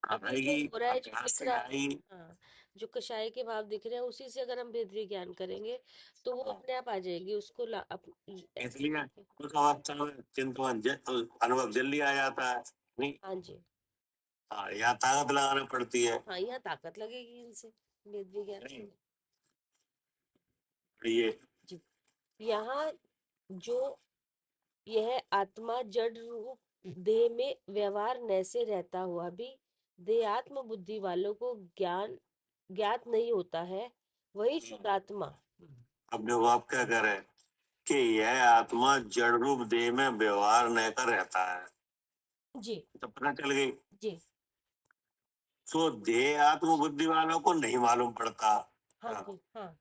अभी जो आएगी, हो रहा है, जो अभ्यास दिख से रहा है, आई। हाँ, जो कषाय के भाव दिख रहे हैं, उसी से अगर हम भेदवी ज्ञान करेंगे तो वो अपने आप आ जाएगी। उसको ऐसे इसलिए करके। उस अवस्था में चिंतन अनुभव जल्दी आ जाता है नहीं? हाँ जी। हाँ, यहाँ ताकत लगाना पड़ती है। हाँ, यहाँ ताकत लगेगी इनसे, भेदवी ज्ञान से। ये जी, यहाँ जो यह आत्मा जड़ रूप देह में व्यवहार न से रहता हुआ भी देहात्म बुद्धि वालों को ज्ञात नहीं होता है, वही शुद्धात्मा। अपने को आप क्या कह रहे हैं कि यह आत्मा जड़ रूप देह में व्यवहार न कर रहता है, जी तो पता चल गई। जी। तो देह आत्म बुद्धि वालों को नहीं मालूम पड़ता। हाँ हाँ, जी। हाँ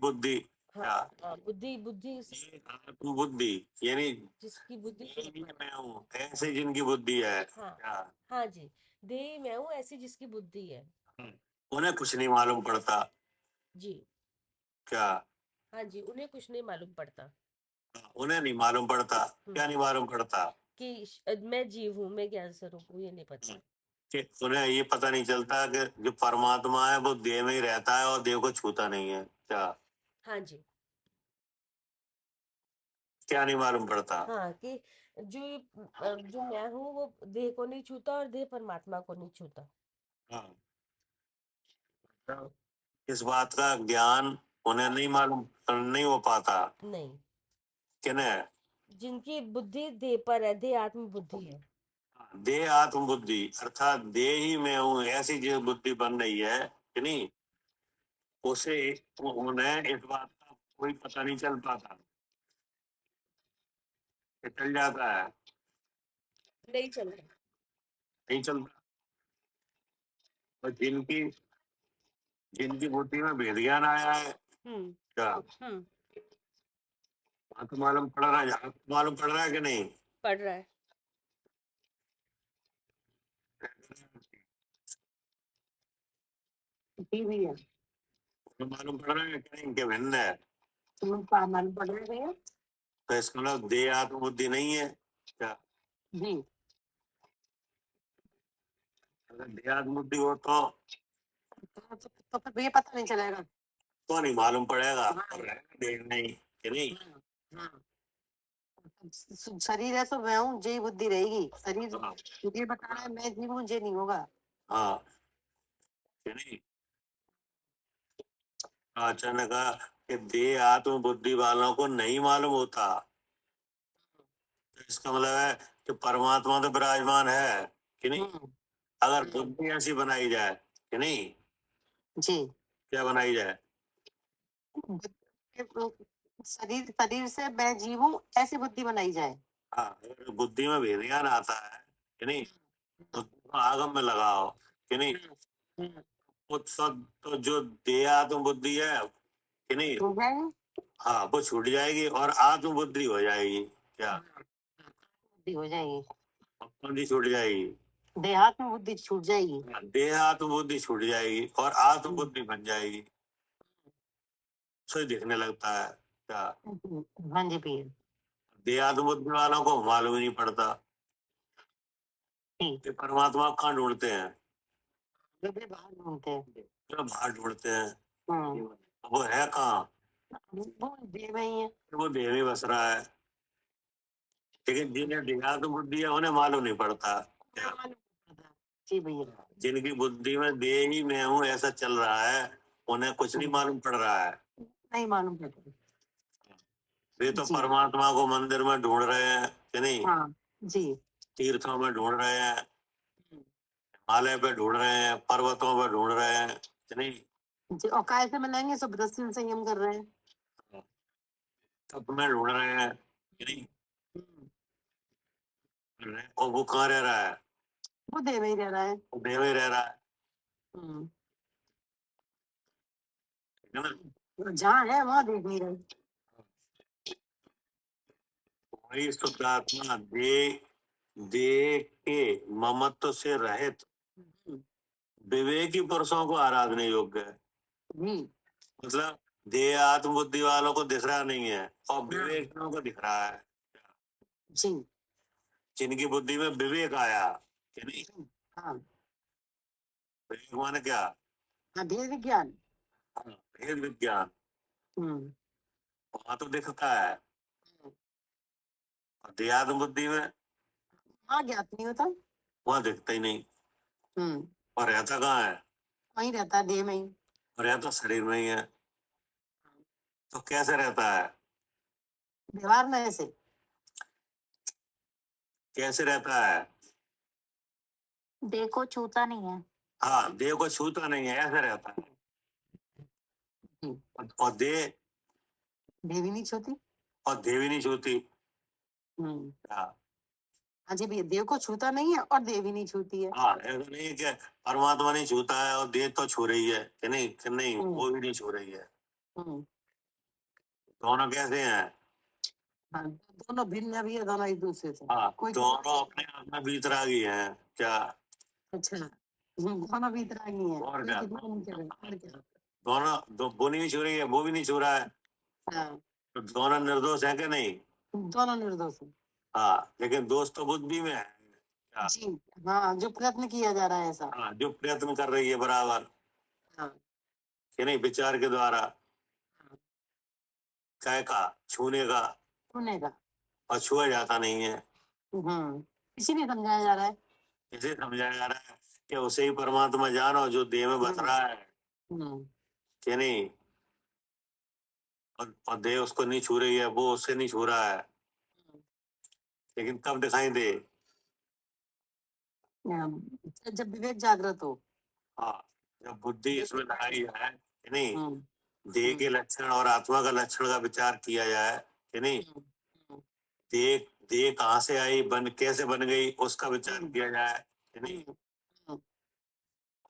बुद्धि हाँ क्या? हाँ, बुद्धि बुद्धि ये आत्म बुद्धि यानी जिसकी बुद्धि ये ही मैं हूँ, ऐसे जिनकी बुद्धि है हाँ क्या? हाँ जी, देह मैं हूँ ऐसी जिसकी बुद्धि है। उन्हें कुछ नहीं मालूम पड़ता जी क्या? हाँ जी, उन्हें कुछ नहीं मालूम पड़ता उन्हें नहीं मालूम पड़ता, क्या नहीं मालूम पड़ता? कि मैं जीव हूँ, मैं ज्ञान स्वरूप हूँ, ये नहीं पता। कि उन्हें ये पता नहीं चलता कि जो परमात्मा है वो देह में ही रहता है और देह को छूता नहीं है क्या? हाँ जी। क्या नहीं मालूम पड़ता? हाँ, कि जो मैं हूँ वो देह को नहीं छूता और देह परमात्मा को नहीं छूता। हाँ, इस बात का ज्ञान उन्हें नहीं मालूम, नहीं हो पाता नहीं, किन्हें? जिनकी बुद्धि देह पर है, देह आत्म बुद्धि है। देह आत्म बुद्धि अर्थात देह ही में हूँ ऐसी जो बुद्धि बन रही है कि नहीं, उसे उन्हें इस बात का कोई पता नहीं चल पाता, कि चल जाता है नहीं चलता। नहीं चलता। और जिनकी जिनकी बुद्धि में भेद ज्ञान आया है हम्म क्या, हम्म आपको मालूम पड़ रहा है, आपको मालूम पड़ रहा है कि नहीं? पढ़ रहा है। जी भैया, तो मालूम पड़ रहा है कि नहीं कि भिन्न है? तुम्हें मालूम पड़ रहा है भैया? तो इसका मतलब देह आत्म बुद्धि नहीं है क्या? जी, अगर देह आत्म बुद्धि हो तो फिर भैया पता नहीं चलेगा। तो नहीं मालूम पड़ेगा। हाँ। और रहेगा देह नहीं कि नहीं? हाँ, शरीर है तो मैं हूँ, यही बुद्धि रहेगी। शरीर हाँ, ये बता रहा है मैं जीव हूँ, ये नहीं होगा। हाँ कि नहीं? अचानक कहा कि देह आत्म बुद्धि वालों को नहीं मालूम होता, तो इसका मतलब है कि परमात्मा तो विराजमान है कि नहीं? अगर बुद्धि ऐसी बनाई जाए कि नहीं, जी, क्या बनाई जाए? शरीर शरीर से मैं जीव हूँ ऐसी बुद्धि बनाई जाए। हाँ, अगर बुद्धि में भेद ज्ञान आता है कि नहीं, तो आगम में लगाओ कि नहीं। हम्म, तो जो देह आत्म बुद्धि है कि नहीं, हो जाएगा। हाँ वो छूट जाएगी और आत्म बुद्धि हो जाएगी। क्या? बुद्धि हो जाएगी, बुद्धि छूट जाएगी। देहात में बुद्धि छूट जाएगी। हाँ, देह आत्म बुद्धि छूट जाएगी और आत्म बुद्धि बन जाएगी। सो दिखने लगता है। क्या? हाँ जी भैया। देह आत्म बुद्धि वालों को मालूम ही नहीं पड़ता ठीक। कि परमात्मा कहाँ ढूंढते हैं। जो भी बाहर घूमते हैं। जो बाहर ढूंढते हैं, हम्म, वो है कहाँ? वो देह में ही है। वो देह में बस रहा है। लेकिन जिन्हें देह आत्म बुद्धि है उन्हें मालूम नहीं पड़ता। क्या? जी भैया। जिनकी बुद्धि में देह ही मैं हूँ ऐसा चल रहा है, उन्हें कुछ नहीं मालूम पड़ रहा है। नहीं मालूम पड़ता। वे तो जी। परमात्मा को मंदिर में ढूंढ रहे हैं कि नहीं, हाँ जी। तीर्थों में ढूंढ रहे हैं, हिमालय पे ढूंढ रहे हैं, पर्वतों पे ढूंढ रहे हैं कि नहीं, जी, और काय से मिलाएंगे, सब रस्सी संयम कर रहे हैं। तप में ढूंढ रहे हैं कि नहीं। हम्म, और वो कहाँ रह रहा है? वो देह में ही रह रहा है। वो देह में रह रहा है। हम्म, है ना। जहाँ है वहाँ देख नहीं रहे। वही शुद्ध आत्मा देह देह के ममत्व से रहित हम्म, विवेकी पुरुषों को आराधने योग्य है। जी। मतलब देह आत्म बुद्धि वालों को दिख रहा नहीं है और विवेकियों को दिख रहा है। जी। जिनकी बुद्धि में विवेक आया कि नहीं। हाँ। विवेक माने क्या? हाँ, भेद विज्ञान। हाँ, भेद विज्ञान। हम्म, वहां तो दिखता है और देह आत्म बुद्धि में हाँ, ज्ञात नहीं होता। वहां दिखता ही नहीं। हम्म, और रहता कहाँ है? वहीं रहता है, देह में ही। और रहता शरीर में ही है। तो कैसे रहता है? व्यवहार में ऐसे। कैसे रहता है? देह को छूता नहीं है। हाँ, देह को छूता नहीं है, ऐसे रहता है। हम्म, और देह देह भी नहीं छूती। और देह भी नहीं छूती। हम्म, हाँ। हाँ जी भैया, देह को छूता नहीं है और देह भी नहीं छूती है। हाँ, ऐसा नहीं है कि परमात्मा नहीं छूता है और देह तो छू रही है कि नहीं, कि नहीं हम्म, वो भी नहीं छू रही है। हम्म, दोनों कैसे हैं? हाँ, दोनों भिन्न भी है, दोनों एक दूसरे से। हाँ, कोई दोनों अपने आप में बीतरागी हैं। क्या? अच्छा। दोनों भी इतना नहीं है, और कोई क्या? कितना नहीं चले, और क्या। वो नहीं छू रही है, वो भी नहीं छू रहा है। हाँ, तो दोनों निर्दोष है कि नहीं? दोनों निर्दोष है। हाँ, लेकिन दोष तो बुद्धि में है। क्या? जी। हाँ, जो प्रयत्न किया जा रहा है ऐसा। हाँ, जो प्रयत्न कर रही है बराबर हाँ, कि नहीं, विचार के द्वारा हाँ, काय का छूने का, सुने का। और छुआ जाता नहीं है। इसीलिए समझाया जा रहा है। इसे समझाया जा रहा है कि उसे ही परमात्मा जानो जो देह में बस रहा है हम्म, कि नहीं। और देह उसको नहीं छू रही है, वो उससे नहीं छू रहा है। लेकिन कब दिखाई दे? जब विवेक जागृत हो। हाँ, जब बुद्धि इसमें लगाई है कि नहीं, हम्म, देह हम्म, के लक्षण और आत्मा का लक्षण का विचार किया जाए कि नहीं। हम्म, हम्म, देह देह कहाँ से आई, बन कैसे बन गई, उसका विचार हम्म, किया जाए कि नहीं। हम्म, हम्म,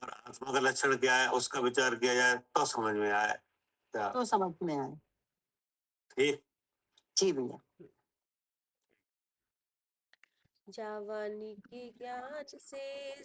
और आत्मा का लक्षण क्या है उसका विचार किया जाए तो समझ में आए। क्या? तो समझ में आए। ठीक। जी भैया। जावानी की ज्ञान से